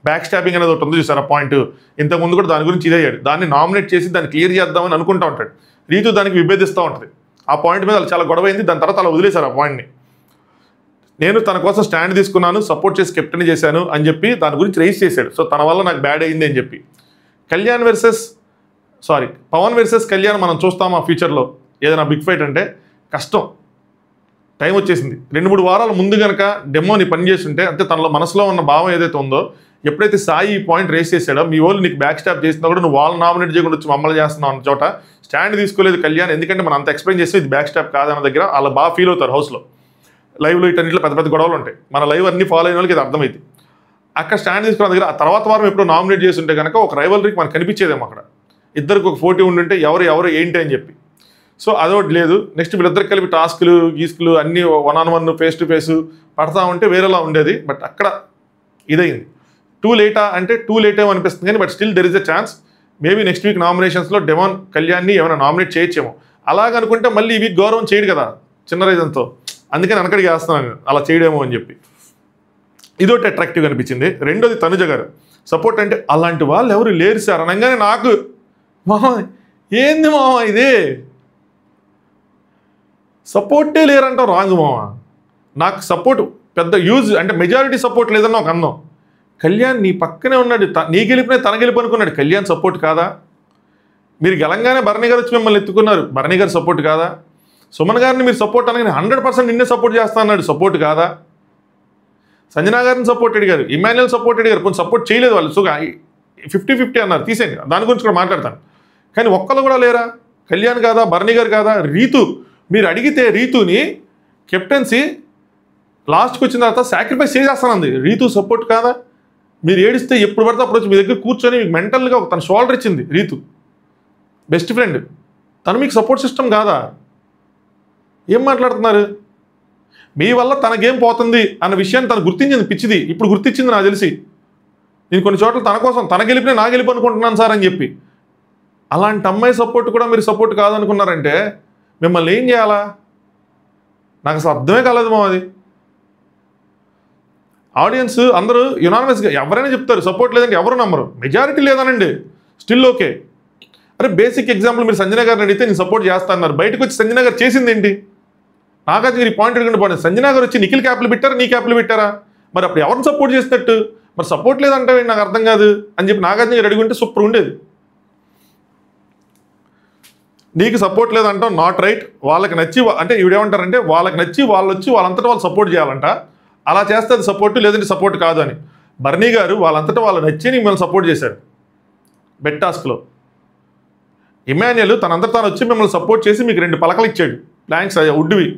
బ్యాక్ స్టాపింగ్ అనేది ఒకటి ఉంది చూసారు, ఆ పాయింట్. ఇంతకుముందు కూడా దాని గురించి ఇదయ్యాడు. దాన్ని నామినేట్ చేసి దాన్ని క్లియర్ చేద్దామని అనుకుంటూ ఉంటాడు. రీతు దానికి విభేదిస్తూ ఉంటుంది. ఆ పాయింట్ మీద చాలా గొడవ అయింది. దాని తర్వాత అలా వదిలేశారు ఆ పాయింట్ని. నేను తన కోసం స్టాండ్ తీసుకున్నాను, సపోర్ట్ చేసి కెప్టెన్ చేశాను అని చెప్పి దాని గురించి రైజ్ చేశాడు. సో తన వల్ల నాకు బ్యాడ్ అయింది అని చెప్పి. పవన్ వర్సెస్ కళ్యాణ్ మనం చూస్తాం ఆ ఫ్యూచర్లో. ఏదైనా బిగ్ ఫైట్ అంటే కష్టం, టైం వచ్చేసింది. 2-3 వారాల ముందు కనుక డెమోని పని చేస్తుంటే, అంటే తనలో మనసులో ఉన్న భావం ఏదైతే ఉందో, ఎప్పుడైతే సాయి ఈ పాయింట్ రేస్ చేశాడో, మీ వాళ్ళు నీకు బ్యాక్ స్టాప్ చేసినా కూడా నువ్వు వాళ్ళని నామినేట్ చేయకుండా వచ్చి మమ్మల్ని చేస్తున్నావు అన్న చోట స్టాండ్ తీసుకోలేదు కళ్యాణ్. ఎందుకంటే మనం అంత ఎక్స్ప్లెయిన్ చేస్తే ఇది బ్యాక్ స్టాప్ కాదన్న దగ్గర అలా బాగా ఫీల్ అవుతారు హౌస్లో. లైవ్లో ఇటన్నింటిలో పెద్ద గొడవలు ఉంటాయి. మన లైవ్ అన్ని ఫాలో అయిన వాళ్ళకి ఇది అర్థమైంది. అక్కడ స్టాండ్ తీసుకున్న దగ్గర ఆ తర్వాత వారం ఎప్పుడో నామినేట్ చేస్తుంటే కనుక ఒక రైవలరీకి మనకు కనిపించేదేమో. అక్కడ ఇద్దరికి ఒక పోటీ ఉండుంటే ఎవరు ఏంటి అని చెప్పి. సో అదొకటి లేదు. నెక్స్ట్ వీళ్ళిద్దరికి కలిపి టాస్కులు గీస్కులు అన్నీ 1-on-1 ఫేస్ టు ఫేస్ పడతా ఉంటే వేరేలా ఉండేది. బట్ అక్కడ ఇదైంది. టూ లేటా అంటే టూ లేట్ ఏమో అనిపిస్తుంది, కానీ but still there is a chance. Maybe next week నామినేషన్స్లో డెమాన్ కళ్యాణ్ని ఏమైనా నామినేట్ చేయొచ్చేమో. అలాగనుకుంటే మళ్ళీ ఈ వీక్ గౌరవం చేయడు కదా చిన్న రీజన్తో, అందుకని వెనకడికి వేస్తున్నాను అలా చేయడేమో అని చెప్పి. ఇదొకటి అట్రాక్టివ్గా అనిపించింది. రెండోది తనుజ గారు సపోర్ట్ అంటే అలాంటి వాళ్ళు ఎవరు లేరు సార్ అనగానే నాకు ఏంది మామ ఇదే సపోర్టే లేరంటాం రాంగ్ మామ. నాకు సపోర్ట్ పెద్ద యూజ్ అంటే మెజారిటీ సపోర్ట్ లేదన్న ఒక అందం. కళ్యాణ్ నీ పక్కనే ఉన్నాడు, నీ గెలిపినే తన గెలుపు అనుకున్నాడు. కళ్యాణ్ సపోర్ట్ కాదా? మీరు గెలంగానే భరణి గారు వచ్చి మిమ్మల్ని ఎత్తుకున్నారు, భరణి గారు సపోర్ట్ కాదా? సుమన్ గారిని మీరు సపోర్ట్ అనగానే 100% నిన్నే సపోర్ట్ చేస్తా అన్నాడు, సపోర్ట్ కాదా? సంజనా గారిని సపోర్ట్ అడిగారు, ఇమాన్యుయల్ సపోర్ట్ అడిగారు, కొంచెం సపోర్ట్ చేయలేదు వాళ్ళు. సో 50-50 అన్నారు, తీసేయండి, దాని గురించి కూడా మాట్లాడతాను. కానీ ఒక్కళ్ళు కూడా లేరా? కళ్యాణ్ కాదా, భరణి గారు కాదా, రీతు మీరు అడిగితే రీతుని కెప్టెన్సీ లాస్ట్కి వచ్చిన తర్వాత సాక్రిఫైస్ చేసేస్తానంది. రీతు సపోర్ట్ కాదా? మీరు ఏడిస్తే ఎప్పుడు పడితే అప్పుడు వచ్చి మీ దగ్గర కూర్చొని మీకు మెంటల్గా తన షోల్డర్ ఇచ్చింది రీతు, బెస్ట్ ఫ్రెండ్. తను మీకు సపోర్ట్ సిస్టమ్ కాదా? ఏం మాట్లాడుతున్నారు? మీ వల్ల తన గేమ్ పోతుంది అన్న విషయాన్ని తను గుర్తించింది, పిచ్చిది ఇప్పుడు గుర్తించింది నాకు తెలిసి. నేను కొన్ని చోట్ల తన కోసం తన గెలిపినే నా గెలుపు అనుకుంటున్నాను సార్ అని చెప్పి. అలాంటి అమ్మాయి సపోర్ట్ కూడా మీరు సపోర్ట్ కాదనుకున్నారంటే మిమ్మల్ని ఏం చేయాలా? నాకు అసలు అర్థమే కాలేదు మా. అది ఆడియన్స్ అందరూ యునానిమస్గా ఎవరైనా చెప్తారు సపోర్ట్ లేదంటే ఎవరు నమ్మరు, మెజారిటీ లేదనండి, స్టిల్ ఓకే. అరే బేసిక్ ఎగ్జాంపుల్ మీరు సంజన గారిని అడిగితే నేను సపోర్ట్ చేస్తా అన్నారు, బయటకు వచ్చి సంజన గారు చేసింది ఏంటి? నాగార్జున గారి పాయింట్ అడగండి పోనీ, సంజన గారు వచ్చి నిఖిల్ క్యాప్లు పెట్టారా, నీ క్యాప్లు పెట్టారా? మరి అప్పుడు ఎవరిని సపోర్ట్ చేసినట్టు? మరి సపోర్ట్ లేదంటే నాకు అర్థం కాదు అని చెప్పి నాగార్జున గారు అడుగుంటే సూపర్ ఉండేది. నీకు సపోర్ట్ లేదంటావు, నాట్ రైట్. వాళ్ళకి నచ్చి అంటే ఇవిడేమంటారంటే వాళ్ళకి నచ్చి వాళ్ళు వచ్చి వాళ్ళంతటా వాళ్ళు సపోర్ట్ చేయాలంట, అలా చేస్తే అది సపోర్ట్, లేదంటే సపోర్ట్ కాదు అని. బర్నీ గారు వాళ్ళంతటా వాళ్ళు నచ్చి మిమ్మల్ని సపోర్ట్ చేశారు బెట్ టాస్క్లో. ఇమాన్యుయల్ తనంతట తాను వచ్చి మిమ్మల్ని సపోర్ట్ చేసి మీకు 2 పలకలు ఇచ్చాడు ప్లాంక్స్ ఉడ్డువి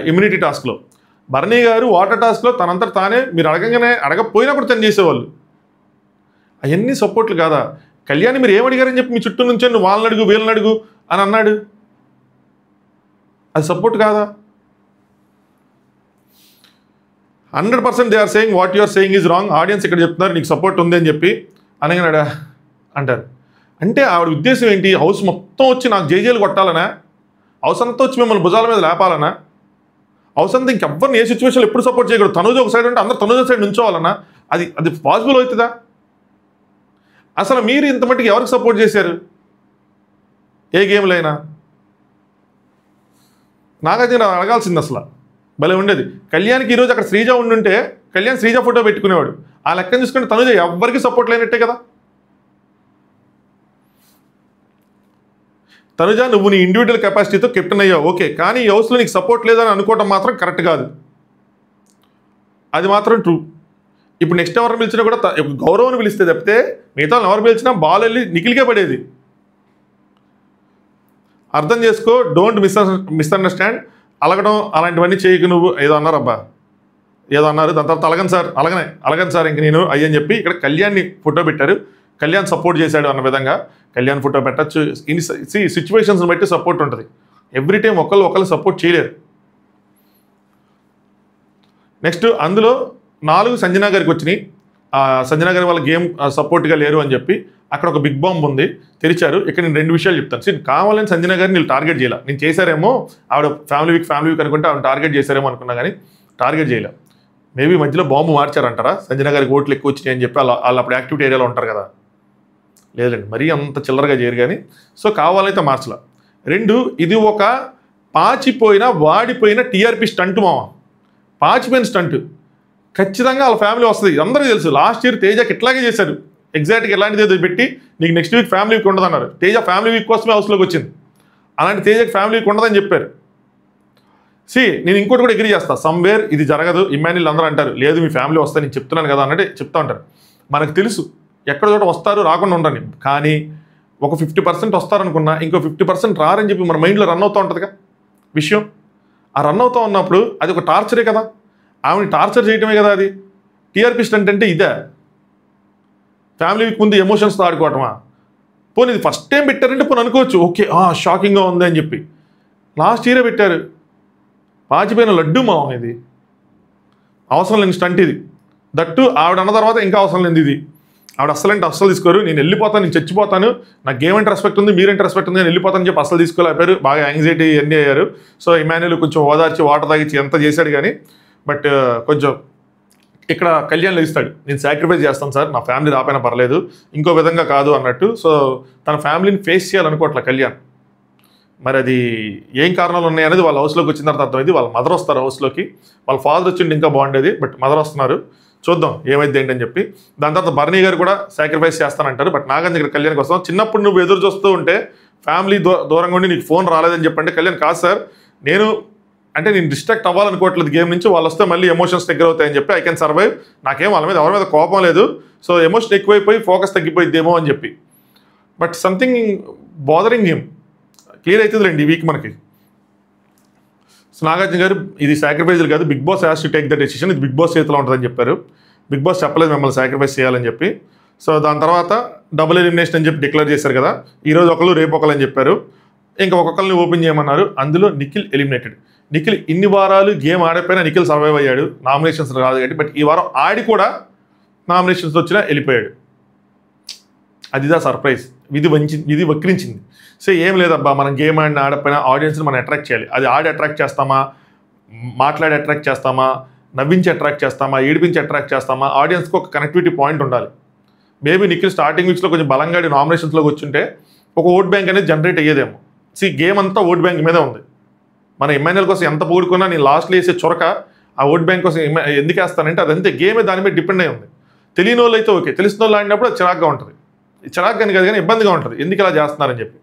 ఇమ్యూనిటీ టాస్క్లో. బర్నీ గారు వాటర్ టాస్క్లో తనంతట తానే మీరు అడగపోయినా కూడా తను చేసేవాళ్ళు. అవన్నీ సపోర్ట్లు కాదా? కళ్యాణ్ మీరు ఏమడిగారని చెప్పి మీ చుట్టూ నుంచి నువ్వు వాళ్ళని అడుగు వీళ్ళని అడుగు అని అన్నాడు, అది సపోర్ట్ కాదా? 100% they are saying what you're saying is wrong. Audience ఇక్కడ చెప్తున్నారు నీకు సపోర్ట్ ఉంది అని చెప్పి అనగాడా అంటారు. అంటే ఆవిడ ఉద్దేశం ఏంటి? హౌస్ మొత్తం వచ్చి నాకు జైజేలు కొట్టాలనా? హౌస్ అంతా వచ్చి మిమ్మల్ని భుజాల మీద లేపాలనా? హౌస్ అంతా ఇంకెవ్వరిని ఏ సిచ్యువేషన్లో ఎప్పుడు సపోర్ట్ చేయకూడదు, తనుజ ఒక సైడ్ అంటే అందరు తనుజ సైడ్ నుంచోవాలన్నా? అది పాసిబుల్ అవుతుందా? అసలు మీరు ఇంత మట్టికి ఎవరికి సపోర్ట్ చేశారు ఏ గేమ్లో అయినా? నాగార్జున అడగాల్సింది అసలు, భలే ఉండేది. కళ్యాణ్కి ఈరోజు అక్కడ శ్రీజ ఉండుంటే కళ్యాణ్ శ్రీజ ఫోటో పెట్టుకునేవాడు. ఆ లెక్కను చూసుకుంటే తనుజ ఎవ్వరికి సపోర్ట్ లేనట్టే కదా. తనుజ నువ్వు నీ ఇండివిజువల్ కెపాసిటీతో కెప్టెన్ అయ్యావు ఓకే, కానీ ఈ హౌస్లో నీకు సపోర్ట్ లేదని అనుకోవటం మాత్రం కరెక్ట్ కాదు, అది మాత్రం ట్రూ. ఇప్పుడు నెక్స్ట్ ఎవరిని పిలిచినా కూడా గౌరవాన్ని పిలిస్తే తప్పితే మిగతా ఎవరు పిలిచినా బాల్ వెళ్ళి నిఖిల్కే పడేది. అర్థం చేసుకో, డోంట్ మిస్అండర్స్టాండ్. అలగడం అలాంటివన్నీ చేయకు. నువ్వు ఏదో అన్నారు అబ్బా, ఏదో అన్నారు, దాని తర్వాత అలగను సార్ ఇంక నేను అయ్యని చెప్పి ఇక్కడ కళ్యాణ్ని ఫోటో పెట్టారు. కళ్యాణ్ సపోర్ట్ చేశాడు అన్న విధంగా కళ్యాణ్ ఫోటో పెట్టచ్చు. సిచ్యువేషన్స్ని బట్టి సపోర్ట్ ఉంటుంది. ఎవ్రీ టైం ఒకళ్ళు సపోర్ట్ చేయలేరు. నెక్స్ట్ అందులో 4 సంజన గారికి వచ్చినాయి. సంజన గారి వాళ్ళ గేమ్ సపోర్ట్గా లేరు అని చెప్పి అక్కడ ఒక బిగ్ బాంబ్ ఉంది, తెరిచారు. ఇక్కడ నేను 2 విషయాలు చెప్తాను. కావాలని సంజన గారిని వీళ్ళు టార్గెట్ చేయాల, నేను చేశారేమో ఆవిడ ఫ్యామిలీ వీక్ అనుకుంటే ఆవిడ టార్గెట్ చేశారేమో అనుకున్నా, కానీ టార్గెట్ చేయలే. మేబీ మధ్యలో బాంబు మార్చారంటారా, సంజన గారికి ఓట్లు ఎక్కువ వచ్చినాయి అని చెప్పి వాళ్ళు అప్పుడు యాక్టివిటీ ఏరియాలో ఉంటారు కదా. లేదండి, మరీ అంత చిల్లరగా చేయరు కానీ. సో కావాలైతే మార్చలా. 2 ఇది ఒక పాచిపోయిన వాడిపోయిన టీఆర్పీ స్టంట్ మామ, పాచిపోయిన స్టంట్. ఖచ్చితంగా వాళ్ళ ఫ్యామిలీ వస్తుంది, అందరికీ తెలుసు. లాస్ట్ ఇయర్ తేజకి ఇట్లాగే చేశారు, ఎగ్జాక్ట్గా ఇలాంటిది ఏదో పెట్టి నీకు నెక్స్ట్ వీక్ ఫ్యామిలీ వీక్ ఉండదన్నారు. తేజ ఫ్యామిలీ వీక్ కోసమే హౌస్లోకి వచ్చింది, అలాంటి తేజకి ఫ్యామిలీ వీక్ ఉండదని చెప్పారు. నేను ఇంకోటి కూడా అగ్రీ చేస్తా, సమ్వేర్ ఇది జరగదు. ఇమాన్యుయల్ అందరూ అంటారు లేదు మీ ఫ్యామిలీ వస్తే నేను చెప్తున్నాను కదా అన్నట్టు చెప్తా ఉంటారు. మనకు తెలుసు ఎక్కడ చోట వస్తారు, రాకుండా ఉండని. కానీ ఒక 50% వస్తారనుకున్నా ఇంకో 50% రారని చెప్పి మన మైండ్లో రన్ అవుతూ ఉంటుందిగా విషయం. ఆ రన్ అవుతూ ఉన్నప్పుడు అది ఒక టార్చరే కదా, ఆమెని టార్చర్ చేయటమే కదా అది. టీఆర్పీ స్టంట్ అంటే ఇదే, ఫ్యామిలీ వీక్ ముందు ఎమోషన్స్తో ఆడుకోవటమా? పోనీ ఇది ఫస్ట్ టైం పెట్టారంటే పోనీ అనుకోవచ్చు ఓకే షాకింగ్గా ఉంది అని చెప్పి. లాస్ట్ ఇయరే పెట్టారు, పాచిపోయిన లడ్డు మావం ఇది. అవసరం లేని స్టంట్ ఇది. దట్టు ఆవిడ అన్న తర్వాత ఇంకా అవసరం లేనిది ఇది. ఆవిడ అస్సలంటే అస్సలు తీసుకోరు. నేను వెళ్ళిపోతాను, నేను చచ్చిపోతాను, నాకు గేమ్ అంటే రెస్పెక్ట్ ఉంది, మీరేంటి రెస్పెక్ట్ ఉంది, నేను వెళ్ళిపోతాను చెప్పి అస్సలు తీసుకోలేకపోయారు. బాగా యాంగ్జైటీ అన్నీ అయ్యారు. సో ఇమాన్యుయల్ కొంచెం ఓదార్చి వాటర్ తాగించి ఎంత చేశాడు కానీ, బట్ కొంచెం ఇక్కడ కళ్యాణ్ ఇస్తాడు, నేను సాక్రిఫైస్ చేస్తాను సార్, నా ఫ్యామిలీ రాపోయినా పర్లేదు, ఇంకో విధంగా కాదు అన్నట్టు. సో తన ఫ్యామిలీని ఫేస్ చేయాలనుకోవట్లే కళ్యాణ్. మరి అది ఏం కారణాలు ఉన్నాయనేది వాళ్ళ హౌస్లోకి వచ్చిన తర్వాత అర్థమైంది. వాళ్ళ మదర్ వస్తారు హౌస్లోకి, వాళ్ళ ఫాదర్ వచ్చిండి ఇంకా బాగుండేది, బట్ మదర్ వస్తున్నారు, చూద్దాం ఏమైంది ఏంటని చెప్పి. దాని తర్వాత బర్నీ గారు కూడా సాక్రిఫైస్ చేస్తానంటారు. బట్ నాగార్జున ఇక్కడ కళ్యాణ్కి వస్తాం. చిన్నప్పుడు నువ్వు ఎదురు చూస్తూ ఉంటే ఫ్యామిలీ దూరంగా ఉండి నీకు ఫోన్ రాలేదని చెప్పంటే కళ్యాణ్ కాదు సార్, నేను డిస్ట్రాక్ట్ అవ్వాలనుకోవట్లేదు గేమ్ నుంచి, వాళ్ళు వస్తే మళ్ళీ ఎమోషన్స్ దగ్గర అవుతాయని చెప్పి ఐ కెన్ సర్వైవ్, నాకేం వాళ్ళ మీద ఎవరి మీద కోపం లేదు, సో ఎమోషన్ ఎక్కువైపోయి ఫోకస్ తగ్గిపోయిద్దేమో అని చెప్పి. But something bothering him, clear అవుతుందిలేండి ఈ వీక్ మనకి. సో నాగార్జున గారు ఇది సాక్రిఫైజులు కాదు, big boss has to take the decision, ఇది బిగ్ బాస్ చేతిలో ఉంటుందని చెప్పారు. బిగ్ బాస్ చెప్పలేదు మిమ్మల్ని సాక్రిఫైస్ చేయాలని చెప్పి. సో దాని తర్వాత డబుల్ ఎలిమినేషన్ అని చెప్పి డిక్లేర్ చేశారు కదా, ఈరోజు ఒకళ్ళు రేపు ఒకళ్ళు అని చెప్పారు. ఇంకా ఒక్కొక్కరిని ఓపెన్ చేయమన్నారు. అందులో నిఖిల్ ఎలిమినేటెడ్. నిఖిల్ ఇన్ని వారాలు గేమ్ ఆడకపోయినా నిఖిల్ సర్వైవ్ అయ్యాడు, నామినేషన్స్ రాదు కాబట్టి. బట్ ఈ వారం ఆడి కూడా నామినేషన్స్ వచ్చినా వెళ్ళిపోయాడు. అదిదా సర్ప్రైజ్, విధి వక్రించింది. సో ఏం లేదబ్బా, మనం గేమ్ ఆడకపోయినా ఆడియన్స్ని మనం అట్రాక్ట్ చేయాలి. అది ఆడి అట్రాక్ట్ చేస్తామా, మాట్లాడి అట్రాక్ట్ చేస్తామా, నవ్వించి అట్రాక్ట్ చేస్తామా, ఏడిపించి అట్రాక్ట్ చేస్తామా, ఆడియన్స్కి ఒక కనెక్టివిటీ పాయింట్ ఉండాలి. మేబీ నిఖిల్ స్టార్టింగ్ వీక్స్లో కొంచెం బలంగా నామినేషన్స్లోకి వచ్చుంటే ఒక ఓట్ బ్యాంక్ అనేది జనరేట్ అయ్యేదేమో. గేమ్ అంతా ఓట్ బ్యాంక్ మీదే ఉంది. మన ఎంఎన్ఎల్ కోసం ఎంత పోడుకున్నా నేను లాస్ట్లో వేసే చొరక ఆ ఓట్ బ్యాంక్ కోసం ఎందుకు వేస్తానంటే అదంతే గేమే దాని మీద డిపెండ్ అయి ఉంది. తెలియని వాళ్ళు అయితే ఓకే, తెలిసిన వాళ్ళు ఆడినప్పుడు అది చిరాగ్గా ఉంటుంది. చిరాగ్గా కాదు కానీ ఇబ్బందిగా ఉంటుంది, ఎందుకు ఇలా చేస్తున్నారని చెప్పి.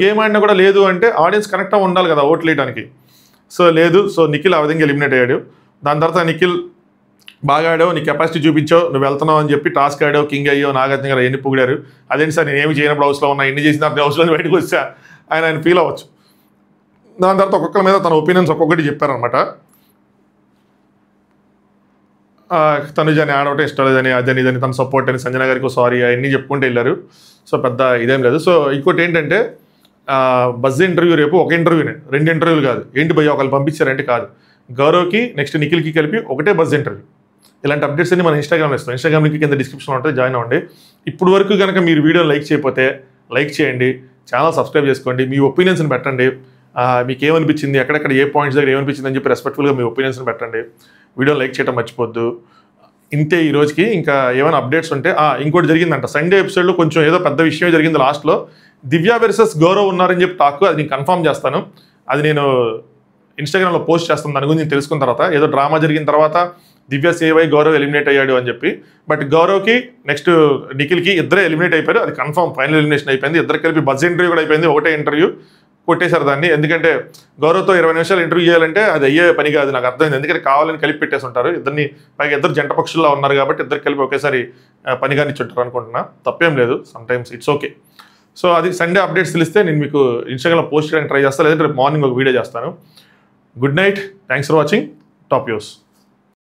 గేమ్ ఆడినా కూడా లేదు అంటే ఆడియన్స్ కనెక్ట్ అవ్వ ఉండాలి కదా ఓట్లు వేయడానికి. లేదు. నిఖిల్ ఆ విధంగా ఎలిమినేట్ అయ్యాడు. దాని తర్వాత నిఖిల్ బాగా ఆడావు, నీ కెపాసిటీ చూపించావు, నువ్వు వెళ్తున్నావు అని చెప్పి టాస్క్ ఆడావు, కింగ్ అయ్యో, నాగార్జున గారు ఎన్ని పొగిడారు. అదేంటి సార్ నేను ఏమి చేయనప్పుడు హౌస్లో ఉన్నా, ఎన్ని చేసిన హౌస్లో బయటకు వచ్చా ఆయన ఫీల్ అవ్వచ్చు. దాని తర్వాత ఒక్కొక్కరి మీద తన ఒపీనియన్స్ ఒక్కొక్కటి చెప్పారనమాట. తనుజని ఆడవటం ఇష్టం లేదని, అదని ఇదని, తన సపోర్ట్ అని, సంజన గారికి సారీ అవన్నీ చెప్పుకుంటూ వెళ్ళారు. పెద్ద ఇదేం లేదు. ఇంకోటి ఏంటంటే బజ్ ఇంటర్వ్యూ రేపు ఒక ఇంటర్వ్యూనే, 2 ఇంటర్వ్యూలు కాదు. ఏంటి భయ్య ఒకళ్ళు పంపించారంటే కాదు, గౌరవ్కి నెక్స్ట్ నిఖిల్కి కలిపి ఒకటే బజ్ ఇంటర్వ్యూ. ఇలాంటి అప్డేట్స్ అన్ని మనం ఇన్స్టాగ్రామ్లో ఇస్తాం. ఇన్స్టాగ్రామ్ లింక్ కింద డిస్క్రిప్షన్లో ఉంటుంది, జాయిన్ అవ్వండి. ఇప్పుడు వరకు కనుక మీరు వీడియోని లైక్ చేయకపోతే లైక్ చేయండి, ఛానల్ సబ్స్క్రైబ్ చేసుకోండి, మీ ఒపీనియన్స్ని పెట్టండి. మీకు ఏమనిపించింది, ఎక్కడెక్కడ ఏ పాయింట్స్ దగ్గర ఏమనిపించింది అని చెప్పి రెస్పెక్ట్ఫుల్గా మీ ఒపీనియన్స్ని పెట్టండి. వీడియోని లైక్ చేయడం మర్చిపోద్దు. ఇంతే ఈ రోజుకి. ఇంకా ఏమైనా అప్డేట్స్ ఉంటే ఇంకోటి జరిగిందంట సండే ఎపిసోడ్లో, కొంచెం ఏదో పెద్ద విషయం జరిగింది లాస్ట్లో. దివ్య వర్సెస్ గౌరవ్ ఉన్నారని చెప్పి టాక్, అది నేను కన్ఫర్మ్ చేస్తాను. అది నేను ఇన్స్టాగ్రామ్లో పోస్ట్ చేస్తాను. దాని గురించి నేను తెలుసుకున్న తర్వాత, ఏదో డ్రామా జరిగిన తర్వాత దివ్య సేవ్ అయ్యి గౌరవ్ ఎలిమినేట్ అయ్యాడు అని చెప్పి. బట్ గౌరవ్కి నెక్స్ట్ నిఖిల్కి ఇద్దరే ఎలిమినేట్ అయిపోయారు. అది కన్ఫర్మ్ ఫైనల్ ఎలిమినేషన్ అయిపోయింది. ఇద్దరు కలిపి బజ్ ఇంటర్వ్యూ కూడా అయిపోయింది. ఒకటే ఇంటర్వ్యూ కొట్టేశారు దాన్ని. ఎందుకంటే గౌరవ్తో 20 నిమిషాలు ఇంటర్వ్యూ చేయాలంటే అది అయ్యే పని కాదు, నాకు అర్థమైంది. ఎందుకంటే కావాలని కలిపి పెట్టేసి ఉంటారు ఇద్దరిని. పైగా ఇద్దరు జంట పక్షుల్లో ఉన్నారు కాబట్టి ఇద్దరు కలిపి ఒకేసారి పని కానిచ్చుంటారు అనుకుంటున్నా. తప్పేం లేదు, సమ్టైమ్స్ ఇట్స్ ఓకే. అది సండే అప్డేట్స్ తెలిస్తే నేను మీకు ఇన్స్టాగ్రామ్లో పోస్ట్ చేయడానికి ట్రై చేస్తాను, లేదంటే రేపు మార్నింగ్ ఒక వీడియో చేస్తాను. Good night, thanks for watching top news.